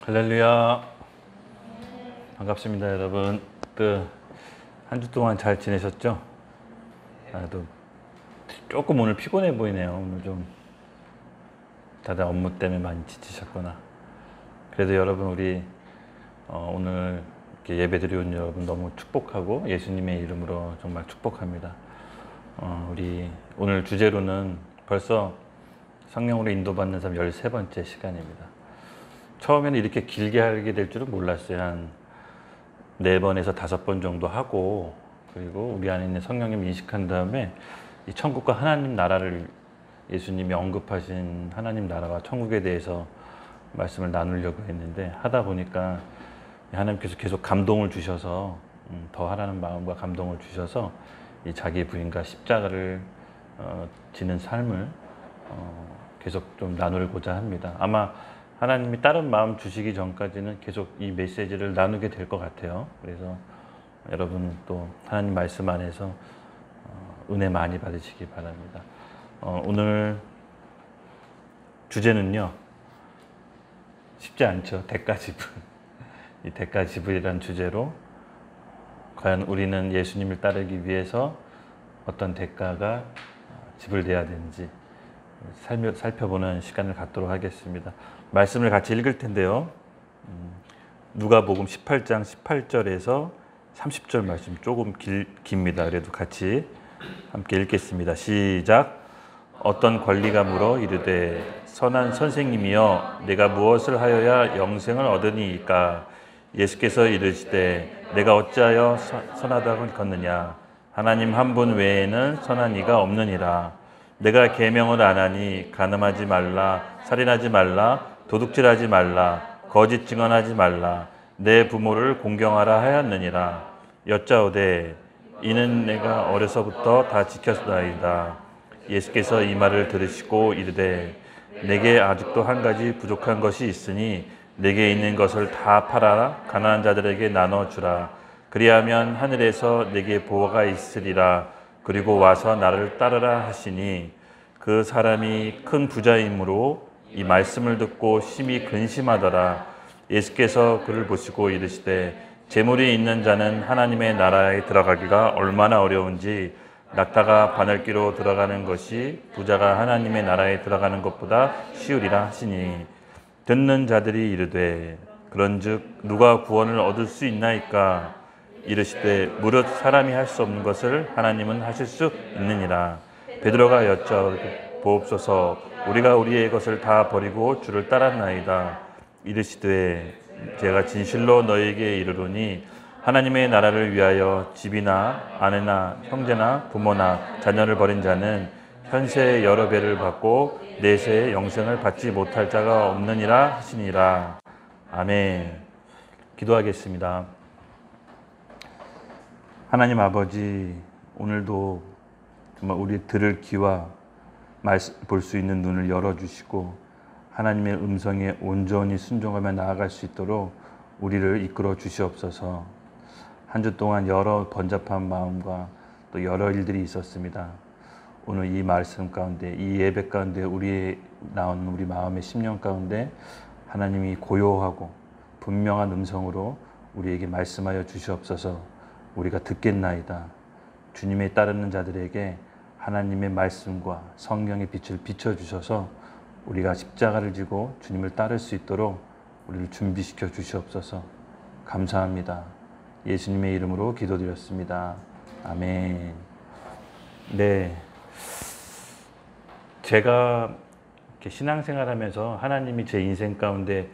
할렐루야. 반갑습니다, 여러분. 한 주 동안 잘 지내셨죠? 또 조금 오늘 피곤해 보이네요. 오늘 좀 다들 업무 때문에 많이 지치셨구나. 그래도 여러분, 우리 오늘 이렇게 예배드리 온 여러분 너무 축복하고 예수님의 이름으로 정말 축복합니다. 우리 오늘 주제로는 벌써 성령으로 인도받는 삶 13번째 시간입니다. 처음에는 이렇게 길게 하게 될 줄은 몰랐어요. 한 4번에서 5번 정도 하고, 그리고 우리 안에 있는 성령님을 인식한 다음에 이 천국과 하나님 나라를, 예수님이 언급하신 하나님 나라와 천국에 대해서 말씀을 나누려고 했는데, 하다 보니까 하나님께서 계속 감동을 주셔서 더 하라는 마음과 감동을 주셔서 이 자기 부인과 십자가를 지는 삶을 계속 좀 나누고자 합니다. 아마 하나님이 다른 마음 주시기 전까지는 계속 이 메시지를 나누게 될 것 같아요. 그래서 여러분 또 하나님 말씀 안에서 은혜 많이 받으시기 바랍니다. 오늘 주제는요, 쉽지 않죠. 대가지불. 이 대가지불이라는 주제로 과연 우리는 예수님을 따르기 위해서 어떤 대가가 지불돼야 되는지 살펴보는 시간을 갖도록 하겠습니다. 말씀을 같이 읽을 텐데요. 누가복음 18장 18절에서 30절 말씀 조금 깁니다. 그래도 같이 함께 읽겠습니다. 시작. 어떤 관리가 물어 이르되 선한 선생님이여 내가 무엇을 하여야 영생을 얻으니이까? 예수께서 이르시되 내가 어찌하여 선하다고 걷느냐? 하나님 한 분 외에는 선한 이가 없느니라. 내가 계명을 안 하니 간음하지 말라, 살인하지 말라, 도둑질하지 말라, 거짓 증언하지 말라, 내 부모를 공경하라 하였느니라. 여짜오되 이는 내가 어려서부터 다 지켰나이다. 예수께서 이 말을 들으시고 이르되 내게 아직도 한 가지 부족한 것이 있으니 내게 있는 것을 다 팔아 가난한 자들에게 나눠주라. 그리하면 하늘에서 내게 보화가 있으리라. 그리고 와서 나를 따르라 하시니, 그 사람이 큰 부자이므로 이 말씀을 듣고 심히 근심하더라. 예수께서 그를 보시고 이르시되 재물이 있는 자는 하나님의 나라에 들어가기가 얼마나 어려운지, 낙타가 바늘귀로 들어가는 것이 부자가 하나님의 나라에 들어가는 것보다 쉬우리라 하시니, 듣는 자들이 이르되 그런즉 누가 구원을 얻을 수 있나이까? 이르시되 무릇 사람이 할 수 없는 것을 하나님은 하실 수 있느니라. 베드로가 여쭤보옵소서 우리가 우리의 것을 다 버리고 주를 따랐나이다. 이르시되 제가 진실로 너에게 이르노니 하나님의 나라를 위하여 집이나 아내나 형제나 부모나 자녀를 버린 자는 현세의 여러 배를 받고 내세의 영생을 받지 못할 자가 없느니라 하시니라. 아멘. 기도하겠습니다. 하나님 아버지, 오늘도 정말 우리 들을 귀와 볼 수 있는 눈을 열어주시고 하나님의 음성에 온전히 순종하며 나아갈 수 있도록 우리를 이끌어 주시옵소서. 한 주 동안 여러 번잡한 마음과 또 여러 일들이 있었습니다. 오늘 이 말씀 가운데, 이 예배 가운데 나오는 우리 마음의 심령 가운데 하나님이 고요하고 분명한 음성으로 우리에게 말씀하여 주시옵소서. 우리가 듣겠나이다. 주님에 따르는 자들에게 하나님의 말씀과 성령의 빛을 비춰주셔서 우리가 십자가를 지고 주님을 따를 수 있도록 우리를 준비시켜 주시옵소서. 감사합니다. 예수님의 이름으로 기도드렸습니다. 아멘. 네, 제가 이렇게 신앙생활하면서 하나님이 제 인생 가운데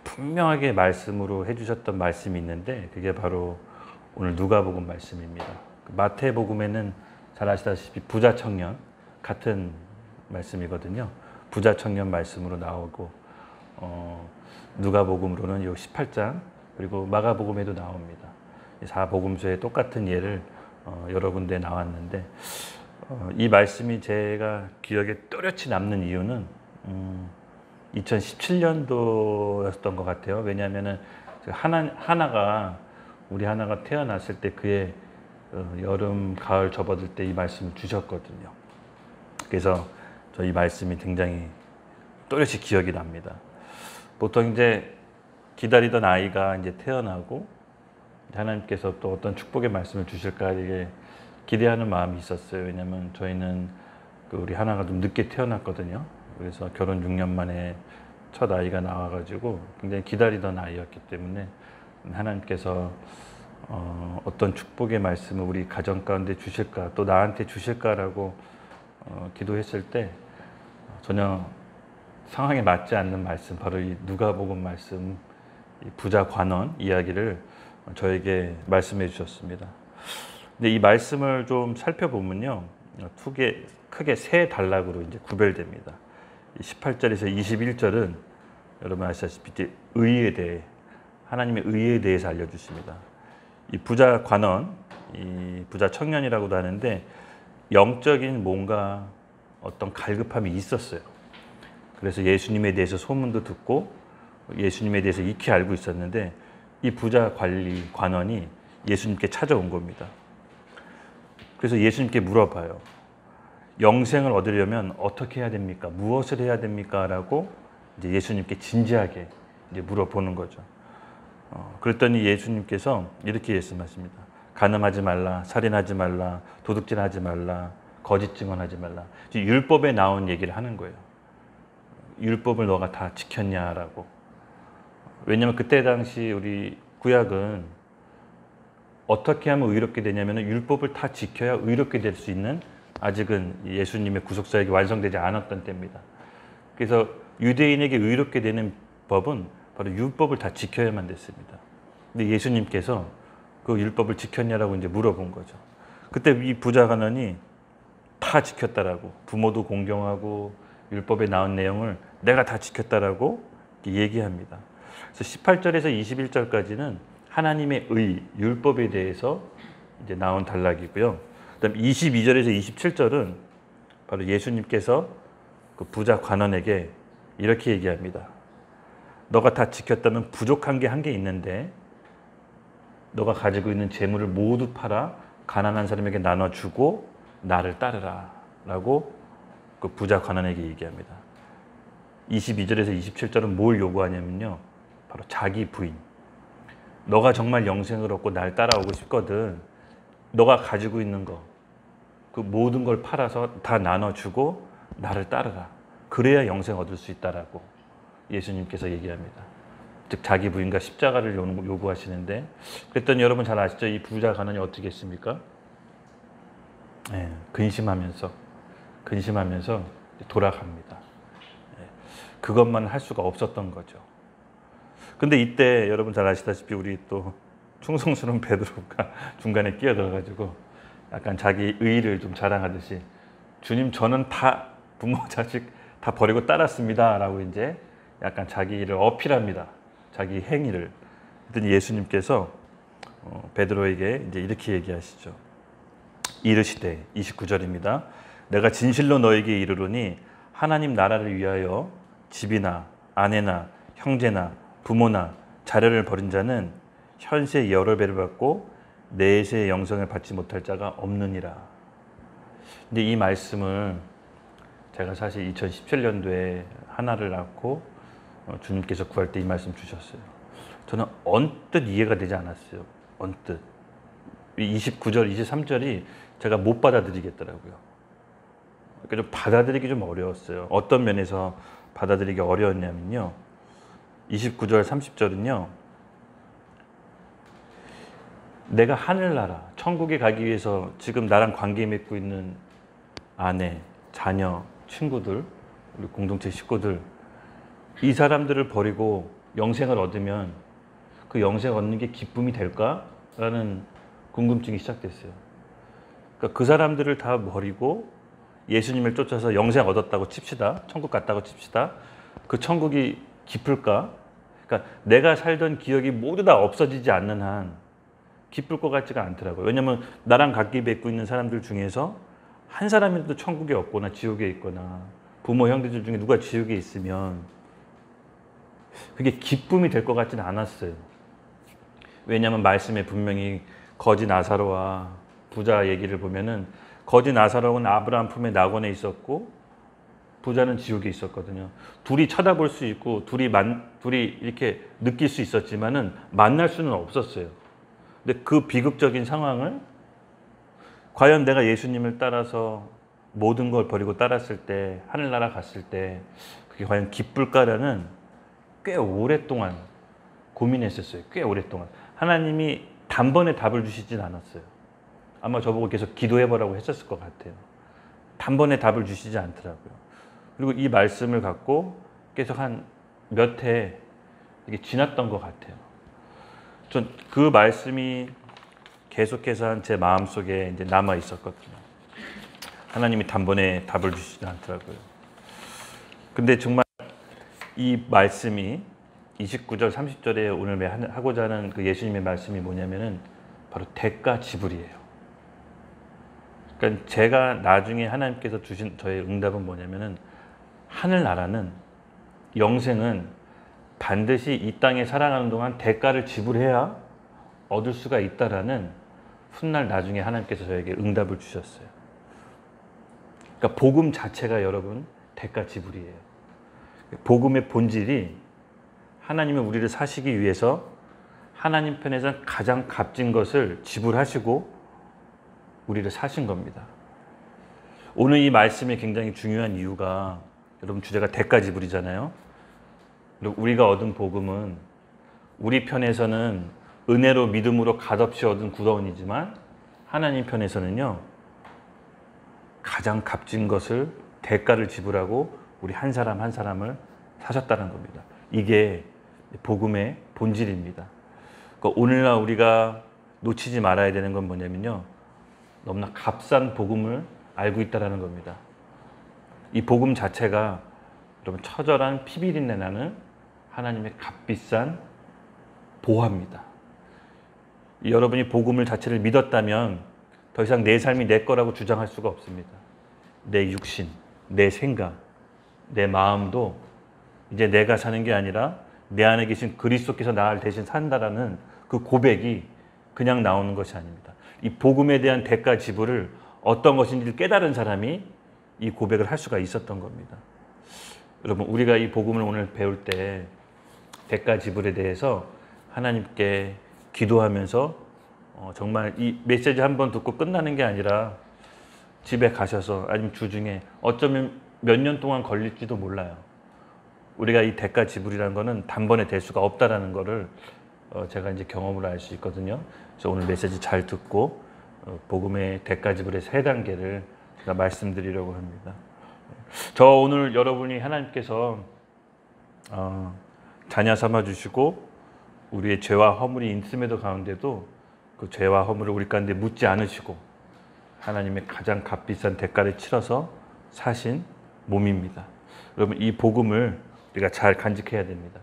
분명하게 말씀으로 해주셨던 말씀이 있는데, 그게 바로 오늘 누가복음 말씀입니다. 마태복음에는 잘 아시다시피 부자 청년 같은 말씀이거든요. 부자 청년 말씀으로 나오고, 누가복음으로는 요 18장, 그리고 마가복음에도 나옵니다. 4복음서에 똑같은 예를 여러 군데 나왔는데, 이 말씀이 제가 기억에 또렷이 남는 이유는 2017년도였던 것 같아요. 왜냐하면은 우리 하나가 태어났을 때 그의 여름, 가을 접어들 때 이 말씀을 주셨거든요. 그래서 저 이 말씀이 굉장히 또렷이 기억이 납니다. 보통 이제 기다리던 아이가 이제 태어나고 하나님께서 또 어떤 축복의 말씀을 주실까 이게 기대하는 마음이 있었어요. 왜냐하면 저희는 우리 하나가 좀 늦게 태어났거든요. 그래서 결혼 6년 만에 첫 아이가 나와가지고 굉장히 기다리던 아이였기 때문에 하나님께서 어떤 축복의 말씀을 우리 가정 가운데 주실까, 또 나한테 주실까라고 기도했을 때 전혀 상황에 맞지 않는 말씀, 바로 이 누가복음 말씀, 이 부자 관원 이야기를 저에게 말씀해 주셨습니다. 근데 이 말씀을 좀 살펴보면요, 크게 세 단락으로 이제 구별됩니다. 18절에서 21절은 여러분 아시다시피 의에 대해, 하나님의 의에 대해서 알려주십니다. 이 부자 관원, 이 부자 청년이라고도 하는데 영적인 뭔가 어떤 갈급함이 있었어요. 그래서 예수님에 대해서 소문도 듣고 예수님에 대해서 익히 알고 있었는데 이 부자 관원이 예수님께 찾아온 겁니다. 그래서 예수님께 물어봐요. 영생을 얻으려면 어떻게 해야 됩니까? 무엇을 해야 됩니까? 라고 이제 예수님께 진지하게 이제 물어보는 거죠. 그랬더니 예수님께서 이렇게 말씀하십니다. 간음하지 말라, 살인하지 말라, 도둑질하지 말라, 거짓 증언하지 말라. 율법에 나온 얘기를 하는 거예요. 율법을 너가 다 지켰냐라고. 왜냐하면 그때 당시 우리 구약은 어떻게 하면 의롭게 되냐면 율법을 다 지켜야 의롭게 될 수 있는, 아직은 예수님의 구속사역이 완성되지 않았던 때입니다. 그래서 유대인에게 의롭게 되는 법은 바로 율법을 다 지켜야만 됐습니다. 근데 예수님께서 그 율법을 지켰냐라고 이제 물어본 거죠. 그때 이 부자 관원이 다 지켰다라고, 부모도 공경하고 율법에 나온 내용을 내가 다 지켰다라고 얘기합니다. 그래서 18절에서 21절까지는 하나님의 의, 율법에 대해서 이제 나온 단락이고요. 그다음 22절에서 27절은 바로 예수님께서 그 부자 관원에게 이렇게 얘기합니다. 너가 다 지켰다면 부족한 게 한 게 있는데 너가 가지고 있는 재물을 모두 팔아 가난한 사람에게 나눠주고 나를 따르라 라고 그 부자 관원에게 얘기합니다. 22절에서 27절은 뭘 요구하냐면요, 바로 자기 부인. 너가 정말 영생을 얻고 날 따라오고 싶거든, 너가 가지고 있는 거, 그 모든 걸 팔아서 다 나눠주고 나를 따르라. 그래야 영생 얻을 수 있다라고 예수님께서 얘기합니다. 즉 자기 부인과 십자가를 요구하시는데, 그랬더니 여러분 잘 아시죠? 이 부자 관원이 어떻게 했습니까? 근심하면서 돌아갑니다. 그것만 할 수가 없었던 거죠. 근데 이때 여러분 잘 아시다시피 우리 또 충성스러운 베드로가 중간에 끼어들어가지고 약간 자기 의의를 좀 자랑하듯이, 주님 저는 다 부모 자식 다 버리고 따랐습니다 라고 이제 약간 자기를 어필합니다. 자기 행위를. 그랬더니 예수님께서 베드로에게 이제 이렇게 얘기하시죠. 이르시되, 29절입니다. 내가 진실로 너에게 이르노니 하나님 나라를 위하여 집이나 아내나 형제나 부모나 자녀를 버린 자는 현세 여러 배를 받고 내세의 영생을 받지 못할 자가 없느니라. 근데 이 말씀을 제가 사실 2017년도에 하나를 낳고 주님께서 구할 때 이 말씀 주셨어요. 저는 언뜻 이해가 되지 않았어요. 언뜻. 29절, 23절이 제가 못 받아들이겠더라고요. 그러니까 좀 받아들이기 좀 어려웠어요. 어떤 면에서 받아들이기 어려웠냐면요, 29절, 30절은요, 내가 하늘나라, 천국에 가기 위해서 지금 나랑 관계 맺고 있는 아내, 자녀, 친구들, 우리 공동체 식구들, 이 사람들을 버리고 영생을 얻으면 그 영생 얻는 게 기쁨이 될까라는 궁금증이 시작됐어요. 그러니까 그 사람들을 다 버리고 예수님을 쫓아서 영생 얻었다고 칩시다. 천국 갔다고 칩시다. 그 천국이 기쁠까? 그러니까 내가 살던 기억이 모두 다 없어지지 않는 한 기쁠 것 같지가 않더라고요. 왜냐하면 나랑 같이 맺고 있는 사람들 중에서 한 사람이라도 천국에 없거나 지옥에 있거나, 부모 형제들 중에 누가 지옥에 있으면 그게 기쁨이 될 것 같지는 않았어요. 왜냐하면 말씀에 분명히 거지 나사로와 부자 얘기를 보면은, 거지 나사로는 아브라함 품에 낙원에 있었고 부자는 지옥에 있었거든요. 둘이 쳐다볼 수 있고 둘이 이렇게 느낄 수 있었지만은 만날 수는 없었어요. 근데 그 비극적인 상황을 과연 내가 예수님을 따라서 모든 걸 버리고 따랐을 때, 하늘나라 갔을 때 그게 과연 기쁠까라는 꽤 오랫동안 고민했었어요. 꽤 오랫동안. 하나님이 단번에 답을 주시진 않았어요. 아마 저보고 계속 기도해보라고 했었을 것 같아요. 단번에 답을 주시지 않더라고요. 그리고 이 말씀을 갖고 계속 한 몇 해 이게 지났던 것 같아요. 전 그 말씀이 계속해서 제 마음속에 이제 남아 있었거든요. 하나님이 단번에 답을 주시지 않더라고요. 근데 정말 이 말씀이 29절, 30절에 오늘 하고자 하는 그 예수님의 말씀이 뭐냐면은 바로 대가 지불이에요. 그러니까 제가 나중에 하나님께서 주신 저의 응답은 뭐냐면은 하늘나라는, 영생은 반드시 이 땅에 살아가는 동안 대가를 지불해야 얻을 수가 있다라는 훗날 나중에 하나님께서 저에게 응답을 주셨어요. 그러니까 복음 자체가 여러분 대가 지불이에요. 복음의 본질이 하나님은 우리를 사시기 위해서 하나님 편에서 가장 값진 것을 지불하시고 우리를 사신 겁니다. 오늘 이 말씀이 굉장히 중요한 이유가 여러분 주제가 대가 지불이잖아요. 그리고 우리가 얻은 복음은 우리 편에서는 은혜로 믿음으로 값없이 얻은 구원이지만 하나님 편에서는요 가장 값진 것을 대가를 지불하고 우리 한 사람 한 사람을 사셨다는 겁니다. 이게 복음의 본질입니다. 그러니까 오늘날 우리가 놓치지 말아야 되는 건 뭐냐면요 너무나 값싼 복음을 알고 있다는 겁니다. 이 복음 자체가 여러분 처절한 피비린내 나는 하나님의 값비싼 보화입니다. 여러분이 복음을 자체를 믿었다면 더 이상 내 삶이 내 거라고 주장할 수가 없습니다. 내 육신, 내 생각, 내 마음도 이제 내가 사는 게 아니라 내 안에 계신 그리스도께서 나를 대신 산다라는 그 고백이 그냥 나오는 것이 아닙니다. 이 복음에 대한 대가 지불을 어떤 것인지를 깨달은 사람이 이 고백을 할 수가 있었던 겁니다. 여러분 우리가 이 복음을 오늘 배울 때 대가 지불에 대해서 하나님께 기도하면서 정말 이 메시지 한번 듣고 끝나는 게 아니라 집에 가셔서 아니면 주중에 어쩌면 몇 년 동안 걸릴지도 몰라요. 우리가 이 대가 지불이라는 거는 단번에 될 수가 없다라는 거를 제가 이제 경험으로 알 수 있거든요. 그래서 오늘 메시지 잘 듣고 복음의 대가 지불의 3단계를 제가 말씀드리려고 합니다. 저 오늘 여러분이 하나님께서 자녀 삼아 주시고 우리의 죄와 허물이 있음에도 가운데도 그 죄와 허물을 우리 가운데 묻지 않으시고 하나님의 가장 값비싼 대가를 치러서 사신 몸입니다. 여러분 이 복음을 우리가 잘 간직해야 됩니다.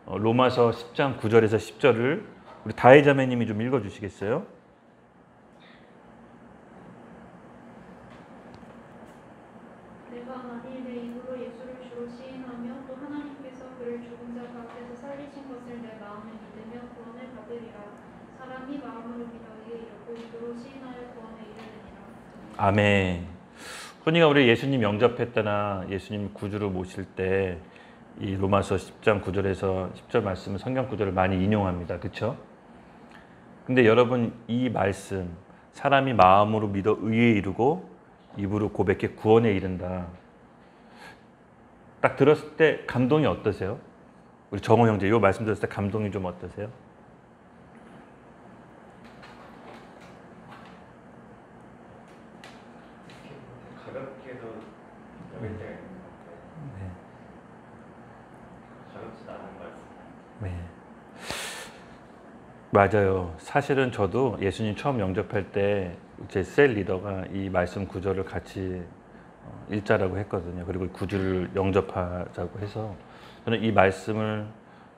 로마서 10장 9절에서 10절을 우리 다혜 자매님이 좀 읽어주시겠어요? 내가 만일 내 입으로 예수를 주로 시인하며 또 하나님께서 그를 죽은 자 가운데서 살리신 것을 내 마음에 믿으며 구원을 받으리라. 사람이 마음으로 믿어 의에 이르고 입으로 시인하여 구원에 이르느니라. 아멘. 흔히가 우리 예수님 영접했다나 예수님 구주로 모실 때 이 로마서 10장 9절에서 10절 말씀은 성경 구절을 많이 인용합니다. 그렇죠? 근데 여러분 이 말씀 사람이 마음으로 믿어 의에 이르고 입으로 고백해 구원에 이른다. 딱 들었을 때 감동이 어떠세요? 우리 정호 형제 이 말씀 들었을 때 감동이 좀 어떠세요? 가볍게도 여길 때가 있는 것 같아요. 네. 가볍지도 않은 말씀. 네. 맞아요. 사실은 저도 예수님 처음 영접할 때 제 셀 리더가 이 말씀 구절을 같이 읽자라고 했거든요. 그리고 구주를 영접하자고 해서 저는 이 말씀을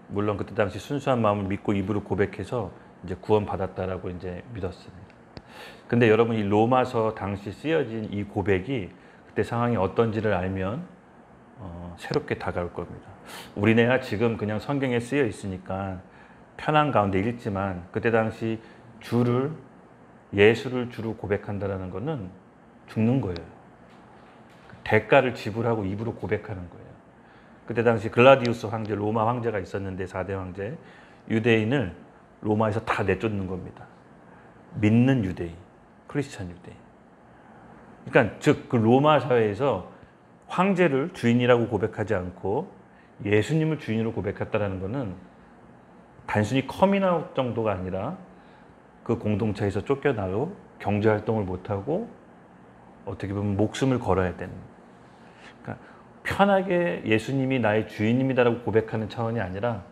물론 그때 당시 순수한 마음을 믿고 입으로 고백해서 이제 구원 받았다라고 이제 믿었습니다. 근데 여러분 이 로마서 당시 쓰여진 이 고백이 그때 상황이 어떤지를 알면 새롭게 다가올 겁니다. 우리네가 지금 그냥 성경에 쓰여 있으니까 편한 가운데 읽지만 그때 당시 예수를 주로 고백한다는 것은 죽는 거예요. 대가를 지불하고 입으로 고백하는 거예요. 그때 당시 글라디우스 황제, 로마 황제가 있었는데 4대 황제, 유대인을 로마에서 다 내쫓는 겁니다. 믿는 유대인, 크리스찬 유대인. 그러니까 즉 그 로마 사회에서 황제를 주인이라고 고백하지 않고 예수님을 주인으로 고백했다는 것은 단순히 커밍아웃 정도가 아니라 그 공동체에서 쫓겨나고 경제활동을 못하고 어떻게 보면 목숨을 걸어야 되는, 그러니까 편하게 예수님이 나의 주인님이다라고 고백하는 차원이 아니라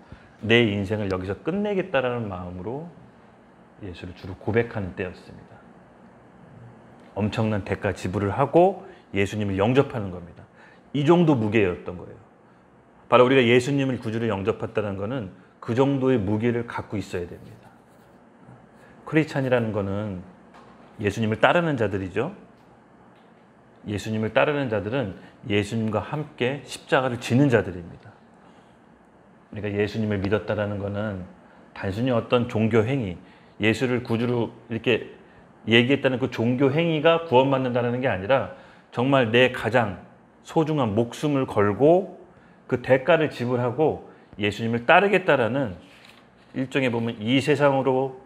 내 인생을 여기서 끝내겠다라는 마음으로 예수를 주로 고백하는 때였습니다. 엄청난 대가 지불을 하고 예수님을 영접하는 겁니다. 이 정도 무게였던 거예요. 바로 우리가 예수님을 구주로 영접했다는 것은 그 정도의 무게를 갖고 있어야 됩니다. 크리스찬이라는 것은 예수님을 따르는 자들이죠. 예수님을 따르는 자들은 예수님과 함께 십자가를 지는 자들입니다. 그러니까 예수님을 믿었다라는 것은 단순히 어떤 종교 행위, 예수를 구주로 이렇게 얘기했다는 그 종교 행위가 구원받는다는 게 아니라 정말 내 가장 소중한 목숨을 걸고 그 대가를 지불하고 예수님을 따르겠다라는 일종의 보면 이 세상으로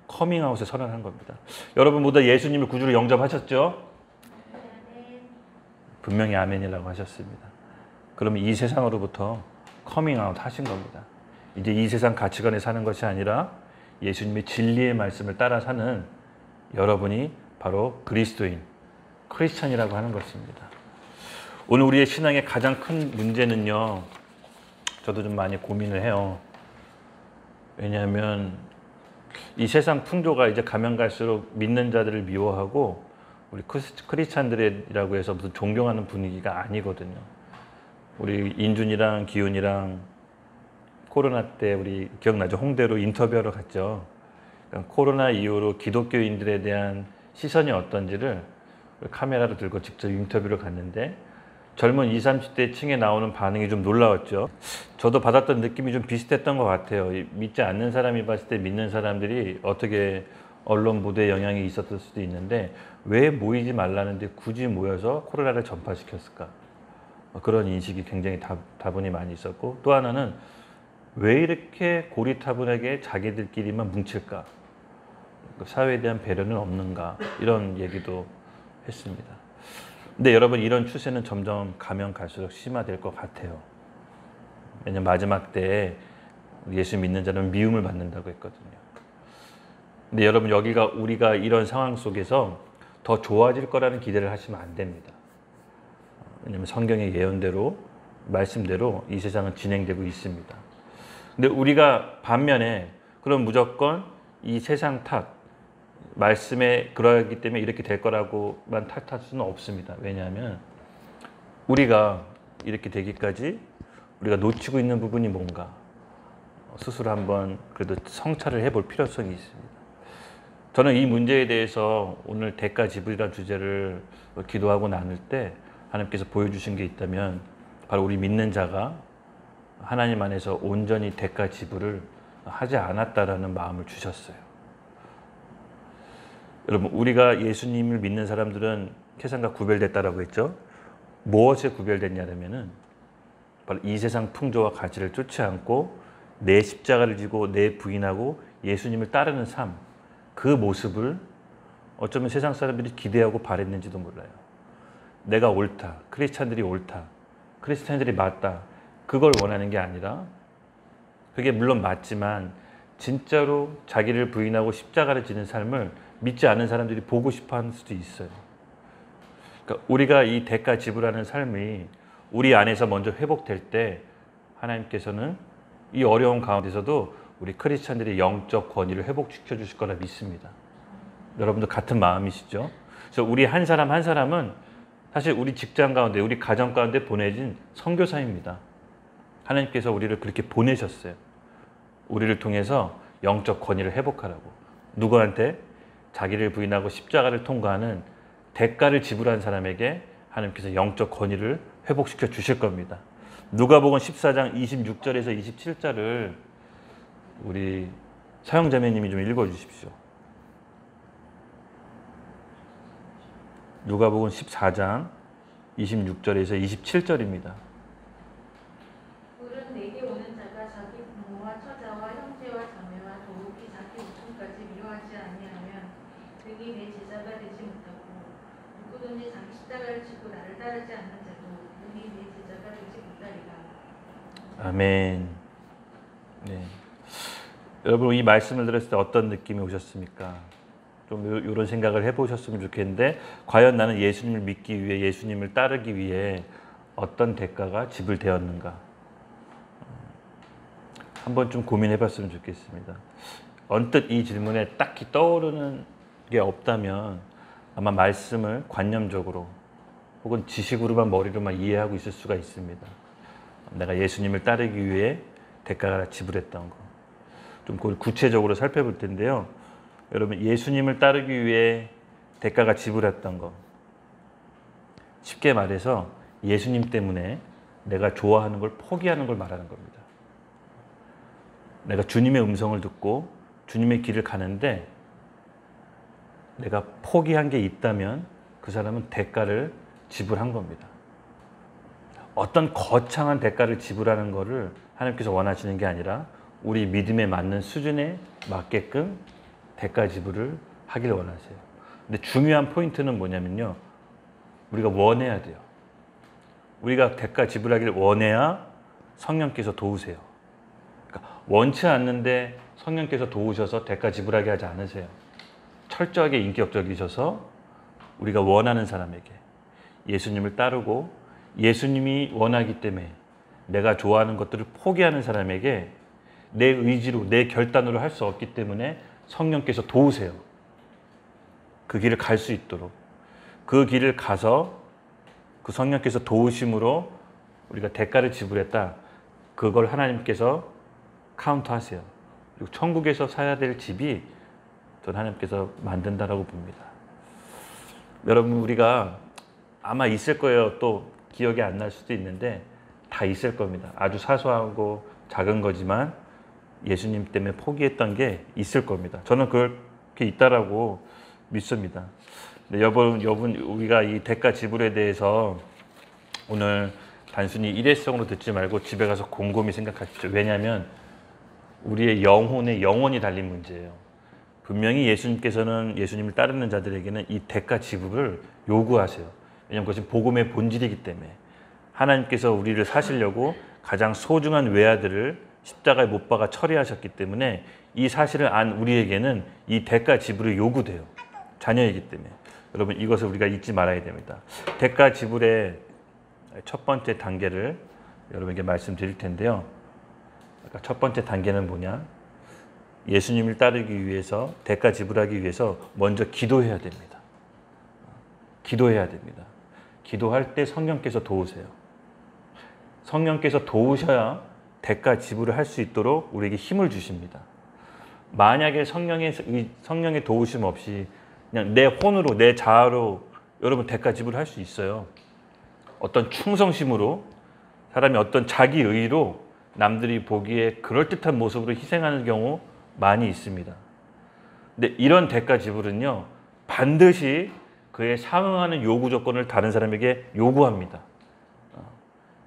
커밍아웃에 선언한 겁니다. 여러분 모두 예수님을 구주로 영접하셨죠? 분명히 아멘이라고 하셨습니다. 그러면 이 세상으로부터 커밍아웃 하신 겁니다. 이제 이 세상 가치관에 사는 것이 아니라 예수님의 진리의 말씀을 따라 사는 여러분이 바로 그리스도인, 크리스찬이라고 하는 것입니다. 오늘 우리의 신앙의 가장 큰 문제는요, 저도 좀 많이 고민을 해요. 왜냐하면 이 세상 풍조가 이제 가면 갈수록 믿는 자들을 미워하고 우리 크리스찬들이라고 해서 무슨 존경하는 분위기가 아니거든요. 우리 인준이랑 기훈이랑 코로나 때 우리 기억나죠? 홍대로 인터뷰하러 갔죠. 그러니까 코로나 이후로 기독교인들에 대한 시선이 어떤지를 카메라를 들고 직접 인터뷰를 갔는데 젊은 20, 30대 층에 나오는 반응이 좀 놀라웠죠. 저도 받았던 느낌이 좀 비슷했던 것 같아요. 믿지 않는 사람이 봤을 때 믿는 사람들이 어떻게 언론 보도에 영향이 있었을 수도 있는데 왜 모이지 말라는데 굳이 모여서 코로나를 전파시켰을까? 그런 인식이 굉장히 다분히 많이 있었고, 또 하나는 왜 이렇게 고리타분하게 자기들끼리만 뭉칠까? 사회에 대한 배려는 없는가? 이런 얘기도 했습니다. 근데 여러분 이런 추세는 점점 가면 갈수록 심화될 것 같아요. 왜냐면 마지막 때에 예수 믿는 자는 미움을 받는다고 했거든요. 근데 여러분 여기가 우리가 이런 상황 속에서 더 좋아질 거라는 기대를 하시면 안 됩니다. 왜냐면 성경의 예언대로 말씀대로 이 세상은 진행되고 있습니다. 근데 우리가 반면에 그럼 무조건 이 세상 탓, 말씀에 그러기 때문에 이렇게 될 거라고만 탓할 수는 없습니다. 왜냐하면 우리가 이렇게 되기까지 우리가 놓치고 있는 부분이 뭔가 스스로 한번 그래도 성찰을 해볼 필요성이 있습니다. 저는 이 문제에 대해서 오늘 대가 지불이라는 주제를 기도하고 나눌 때 하나님께서 보여주신 게 있다면 바로 우리 믿는 자가 하나님 안에서 온전히 대가 지불을 하지 않았다라는 마음을 주셨어요. 여러분 우리가 예수님을 믿는 사람들은 세상과 구별됐다라고 했죠. 무엇에 구별됐냐면은 바로 이 세상 풍조와 가치를 쫓지 않고 내 십자가를 지고 내 부인하고 예수님을 따르는 삶, 그 모습을 어쩌면 세상 사람들이 기대하고 바랬는지도 몰라요. 내가 옳다, 크리스찬들이 옳다, 크리스찬들이 맞다, 그걸 원하는 게 아니라 그게 물론 맞지만 진짜로 자기를 부인하고 십자가를 지는 삶을 믿지 않는 사람들이 보고 싶어 하는 수도 있어요. 그러니까 우리가 이 대가 지불하는 삶이 우리 안에서 먼저 회복될 때 하나님께서는 이 어려운 가운데서도 우리 크리스찬들의 영적 권위를 회복시켜 주실 거라 믿습니다. 여러분도 같은 마음이시죠? 그래서 우리 한 사람 한 사람은 사실 우리 직장 가운데, 우리 가정 가운데 보내진 선교사입니다. 하나님께서 우리를 그렇게 보내셨어요. 우리를 통해서 영적 권위를 회복하라고. 누구한테? 자기를 부인하고 십자가를 통과하는 대가를 지불한 사람에게 하나님께서 영적 권위를 회복시켜 주실 겁니다. 누가복음 14장 26절에서 27절을 우리 사형자매님이 좀 읽어주십시오. 누가복음 14장 26절에서 27절입니다. 을은 내게 오는 자가 자기 부모와 처자와 형제와 자매와 더욱이 자기 목숨까지 미워하지 아니하면 그게 내 제자가 되지 못하고 누구든지 자기 십자가를 지고 나를 따르지 않는 자도 그게 내 제자가 되지 못하리라. 아멘. 네. 여러분 이 말씀을 들었을 때 어떤 느낌이 오셨습니까? 좀 이런 생각을 해보셨으면 좋겠는데 과연 나는 예수님을 믿기 위해 예수님을 따르기 위해 어떤 대가가 지불되었는가? 한번 좀 고민해봤으면 좋겠습니다. 언뜻 이 질문에 딱히 떠오르는 게 없다면 아마 말씀을 관념적으로 혹은 지식으로만 머리로만 이해하고 있을 수가 있습니다. 내가 예수님을 따르기 위해 대가가 지불했던 거. 좀 그걸 구체적으로 살펴볼 텐데요. 여러분 예수님을 따르기 위해 대가가 지불했던 거. 쉽게 말해서 예수님 때문에 내가 좋아하는 걸 포기하는 걸 말하는 겁니다. 내가 주님의 음성을 듣고 주님의 길을 가는데 내가 포기한 게 있다면 그 사람은 대가를 지불한 겁니다. 어떤 거창한 대가를 지불하는 것을 하나님께서 원하시는 게 아니라 우리 믿음에 맞는 수준에 맞게끔 대가 지불을 하길 원하세요. 근데 중요한 포인트는 뭐냐면요. 우리가 원해야 돼요. 우리가 대가 지불하길 원해야 성령께서 도우세요. 그러니까 원치 않는데 성령께서 도우셔서 대가 지불하게 하지 않으세요. 철저하게 인격적이셔서 우리가 원하는 사람에게 예수님을 따르고 예수님이 원하기 때문에 내가 좋아하는 것들을 포기하는 사람에게 내 의지로 내 결단으로 할 수 없기 때문에 성령께서 도우세요. 그 길을 갈 수 있도록. 그 길을 가서 그 성령께서 도우심으로 우리가 대가를 지불했다. 그걸 하나님께서 카운트하세요. 그리고 천국에서 사야 될 집이 전 하나님께서 만든다라고 봅니다. 여러분 우리가 아마 있을 거예요. 또 기억이 안 날 수도 있는데 다 있을 겁니다. 아주 사소하고 작은 거지만 예수님 때문에 포기했던 게 있을 겁니다. 저는 그렇게 있다라고 믿습니다. 근데 여러분 우리가 이 대가 지불에 대해서 오늘 단순히 일회성으로 듣지 말고 집에 가서 곰곰이 생각하십시오. 왜냐하면 우리의 영혼이 달린 문제예요. 분명히 예수님께서는 예수님을 따르는 자들에게는 이 대가 지불을 요구하세요. 왜냐하면 그것이 복음의 본질이기 때문에 하나님께서 우리를 사시려고 가장 소중한 외아들을 십자가에 못 박아 처리하셨기 때문에 이 사실을 안 우리에게는 이 대가 지불이 요구돼요. 자녀이기 때문에. 여러분 이것을 우리가 잊지 말아야 됩니다. 대가 지불의 첫 번째 단계를 여러분에게 말씀드릴 텐데요. 첫 번째 단계는 뭐냐? 예수님을 따르기 위해서 대가 지불하기 위해서 먼저 기도해야 됩니다. 기도해야 됩니다. 기도할 때 성령께서 도우세요. 성령께서 도우셔야 대가 지불을 할 수 있도록 우리에게 힘을 주십니다. 만약에 성령의 도우심 없이 그냥 내 혼으로 내 자아로 여러분 대가 지불할 수 있어요. 어떤 충성심으로 사람이 어떤 자기 의로 남들이 보기에 그럴듯한 모습으로 희생하는 경우 많이 있습니다. 근데 이런 대가 지불은요 반드시 그에 상응하는 요구 조건을 다른 사람에게 요구합니다.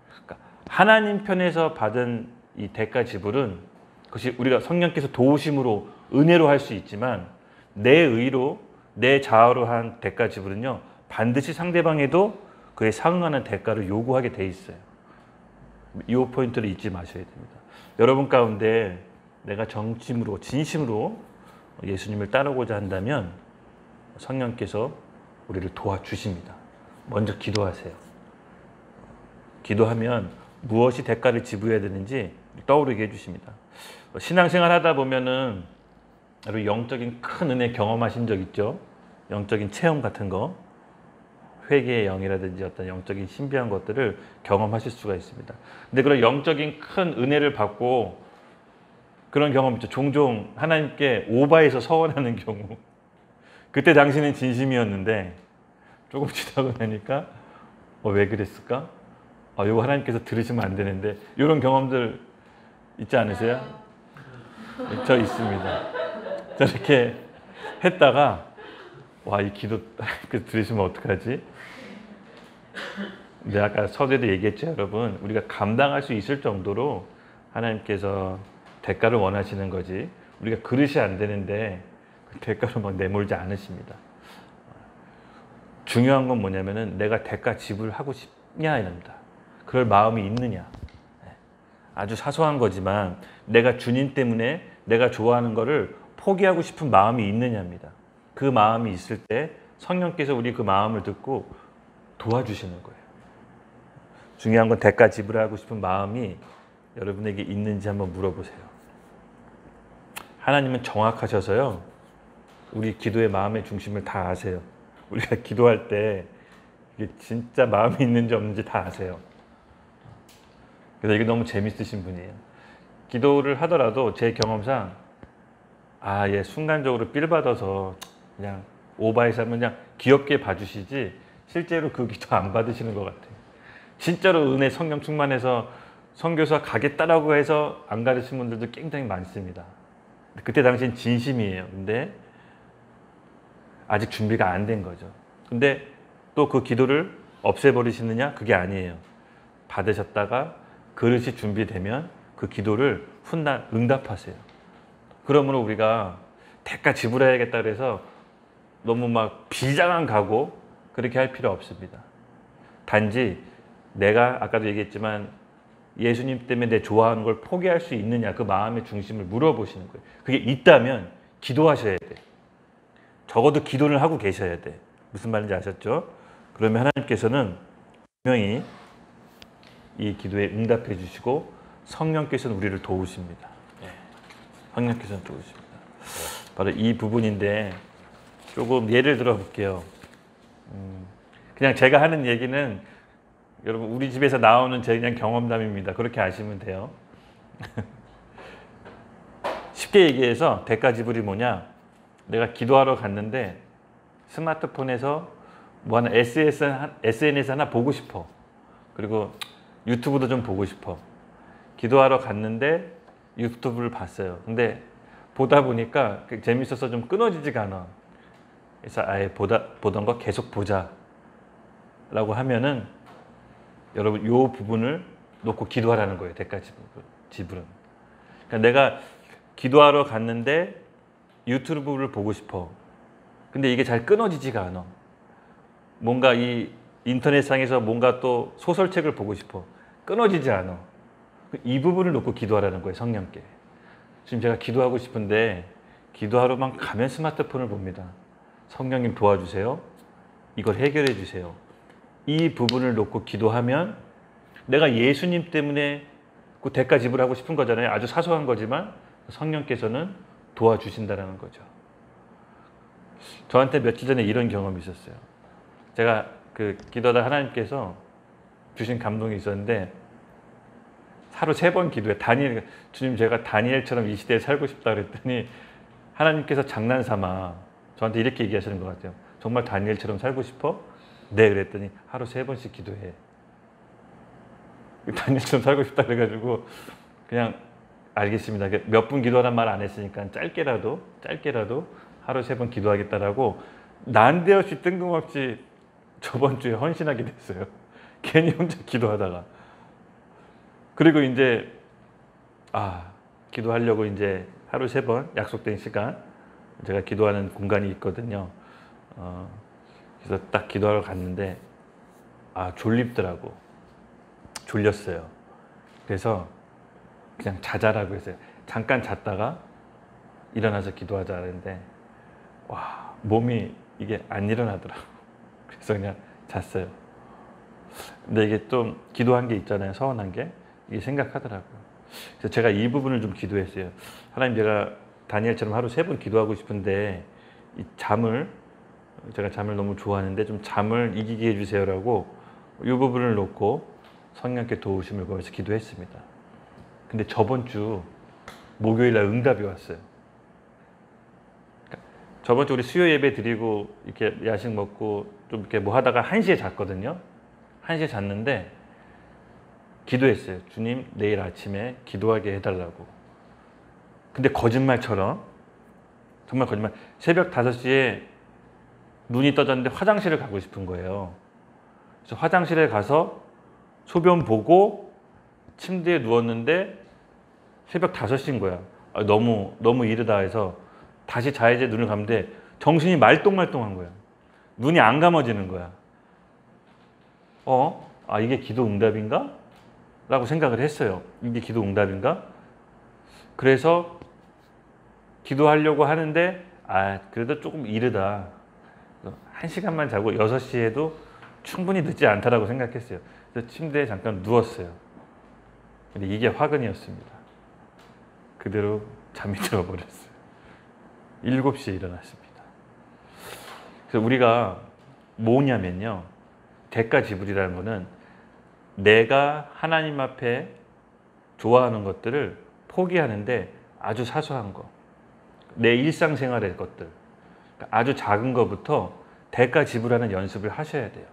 그러니까 하나님 편에서 받은 이 대가 지불은 그것이 우리가 성령께서 도우심으로 은혜로 할 수 있지만 내 의로 내 자아로 한 대가 지불은요 반드시 상대방에도 그에 상응하는 대가를 요구하게 돼 있어요. 이 포인트를 잊지 마셔야 됩니다. 여러분 가운데 내가 정심으로 진심으로 예수님을 따르고자 한다면 성령께서 우리를 도와주십니다. 먼저 기도하세요. 기도하면 무엇이 대가를 지불해야 되는지 떠오르게 해주십니다. 신앙생활 하다 보면은 영적인 큰 은혜 경험하신 적 있죠? 영적인 체험 같은 거, 회개의 영이라든지 어떤 영적인 신비한 것들을 경험하실 수가 있습니다. 근데 그런 영적인 큰 은혜를 받고 그런 경험 있죠. 종종 하나님께 오바해서 서원하는 경우. 그때 당시는 진심이었는데 조금 지나고 나니까 왜 그랬을까? 이거 하나님께서 들으시면 안 되는데 이런 경험들 있지 않으세요? 저 있습니다. 저렇게 했다가 이 기도 들으시면 어떡하지? 근데 아까 서두에도 얘기했죠, 여러분. 우리가 감당할 수 있을 정도로 하나님께서 대가를 원하시는 거지. 우리가 그릇이 안 되는데 그 대가로 막 내몰지 않으십니다. 중요한 건 뭐냐면은 내가 대가 지불하고 싶냐 이랍니다. 그럴 마음이 있느냐. 아주 사소한 거지만 내가 주님 때문에 내가 좋아하는 거를 포기하고 싶은 마음이 있느냐입니다. 그 마음이 있을 때 성령께서 우리 그 마음을 듣고 도와주시는 거예요. 중요한 건 대가 지불하고 싶은 마음이 여러분에게 있는지 한번 물어보세요. 하나님은 정확하셔서요. 우리 기도의 마음의 중심을 다 아세요. 우리가 기도할 때 이게 진짜 마음이 있는지 없는지 다 아세요. 그래서 이게 너무 재밌으신 분이에요. 기도를 하더라도 제 경험상 얘 순간적으로 삘 받아서 그냥 오바해서 하면 그냥 귀엽게 봐주시지 실제로 그 기도 안 받으시는 것 같아요. 진짜로 은혜 성령 충만해서 선교사 가겠다라고 해서 안 가르친 분들도 굉장히 많습니다. 그때 당시엔 진심이에요. 근데 아직 준비가 안 된 거죠. 근데 또 그 기도를 없애버리시느냐? 그게 아니에요. 받으셨다가 그릇이 준비되면 그 기도를 훗날 응답하세요. 그러므로 우리가 대가 지불해야겠다 그래서 너무 막 비장한 각오 그렇게 할 필요 없습니다. 단지 내가 아까도 얘기했지만 예수님 때문에 내 좋아하는 걸 포기할 수 있느냐 그 마음의 중심을 물어보시는 거예요. 그게 있다면 기도하셔야 돼. 적어도 기도를 하고 계셔야 돼. 무슨 말인지 아셨죠? 그러면 하나님께서는 분명히 이 기도에 응답해 주시고 성령께서는 우리를 도우십니다. 성령께서는 도우십니다. 바로 이 부분인데 조금 예를 들어 볼게요. 그냥 제가 하는 얘기는 여러분 우리 집에서 나오는 제 그냥 경험담입니다. 그렇게 아시면 돼요. 쉽게 얘기해서 대가 지불이 뭐냐? 내가 기도하러 갔는데 스마트폰에서 뭐 하나 SNS 하나 보고 싶어. 그리고 유튜브도 좀 보고 싶어. 기도하러 갔는데 유튜브를 봤어요. 근데 보다 보니까 재밌어서 좀 끊어지지가 않아. 그래서 아예 보던 거 계속 보자 라고 하면은 여러분 이 부분을 놓고 기도하라는 거예요. 대가 지불은. 그러니까 내가 기도하러 갔는데 유튜브를 보고 싶어. 근데 이게 잘 끊어지지가 않아. 뭔가 이 인터넷상에서 뭔가 또 소설책을 보고 싶어. 끊어지지 않아. 이 부분을 놓고 기도하라는 거예요. 성령께. 지금 제가 기도하고 싶은데 기도하러만 가면 스마트폰을 봅니다. 성령님 도와주세요. 이걸 해결해 주세요. 이 부분을 놓고 기도하면 내가 예수님 때문에 그 대가 지불하고 싶은 거잖아요. 아주 사소한 거지만 성령께서는 도와주신다는 거죠. 저한테 며칠 전에 이런 경험이 있었어요. 제가 기도하다 하나님께서 주신 감동이 있었는데 하루 3번 기도해. 주님 제가 다니엘처럼 이 시대에 살고 싶다 그랬더니 하나님께서 장난삼아 저한테 이렇게 얘기하시는 것 같아요. 정말 다니엘처럼 살고 싶어? 네 그랬더니 하루 3번씩 기도해. 다니엘처럼 살고 싶다 그래가지고 그냥 알겠습니다. 몇 분 기도하란 말 안 했으니까 짧게라도 하루 3번 기도하겠다라고 난데없이 뜬금없이 저번 주에 헌신하게 됐어요. 괜히 혼자 기도하다가. 그리고 이제 기도하려고 이제 하루 3번 약속된 시간 제가 기도하는 공간이 있거든요. 그래서 딱 기도하러 갔는데 졸립더라고. 졸렸어요. 그래서 그냥 자자라고 했어요. 잠깐 잤다가 일어나서 기도하자 그랬는데 몸이 이게 안 일어나더라고. 그래서 그냥 잤어요. 근데 이게 좀 기도한 게 있잖아요. 서운한 게. 이게 생각하더라고요. 그래서 제가 이 부분을 좀 기도했어요. 하나님 제가 다니엘처럼 하루 3번 기도하고 싶은데 제가 잠을 너무 좋아하는데 좀 잠을 이기게 해주세요라고 이 부분을 놓고 성령께 도우심을 구해서 기도했습니다. 근데 저번 주 목요일 날 응답이 왔어요. 저번 주 우리 수요 예배 드리고 이렇게 야식 먹고 좀 이렇게 뭐 하다가 1시에 잤거든요. 1시에 잤는데 기도했어요. 주님 내일 아침에 기도하게 해달라고. 근데 거짓말처럼 정말 거짓말. 새벽 5시에 눈이 떠졌는데 화장실을 가고 싶은 거예요. 그래서 화장실에 가서 소변 보고 침대에 누웠는데 새벽 5시인 거야. 너무 이르다 해서 다시 자야지 눈을 감는데 정신이 말똥말똥한 거야. 눈이 안 감아지는 거야. 이게 기도 응답인가? 라고 생각을 했어요. 이게 기도 응답인가? 그래서 기도하려고 하는데 그래도 조금 이르다. 1시간만 자고 6시에도 충분히 늦지 않다라고 생각했어요. 그래서 침대에 잠깐 누웠어요. 근데 이게 화근이었습니다. 그대로 잠이 들어버렸어요. 7시에 일어났습니다. 그래서 우리가 뭐냐면요. 대가 지불이라는 거는 내가 하나님 앞에 좋아하는 것들을 포기하는데 아주 사소한 거, 내 일상생활의 것들, 아주 작은 것부터 대가 지불하는 연습을 하셔야 돼요.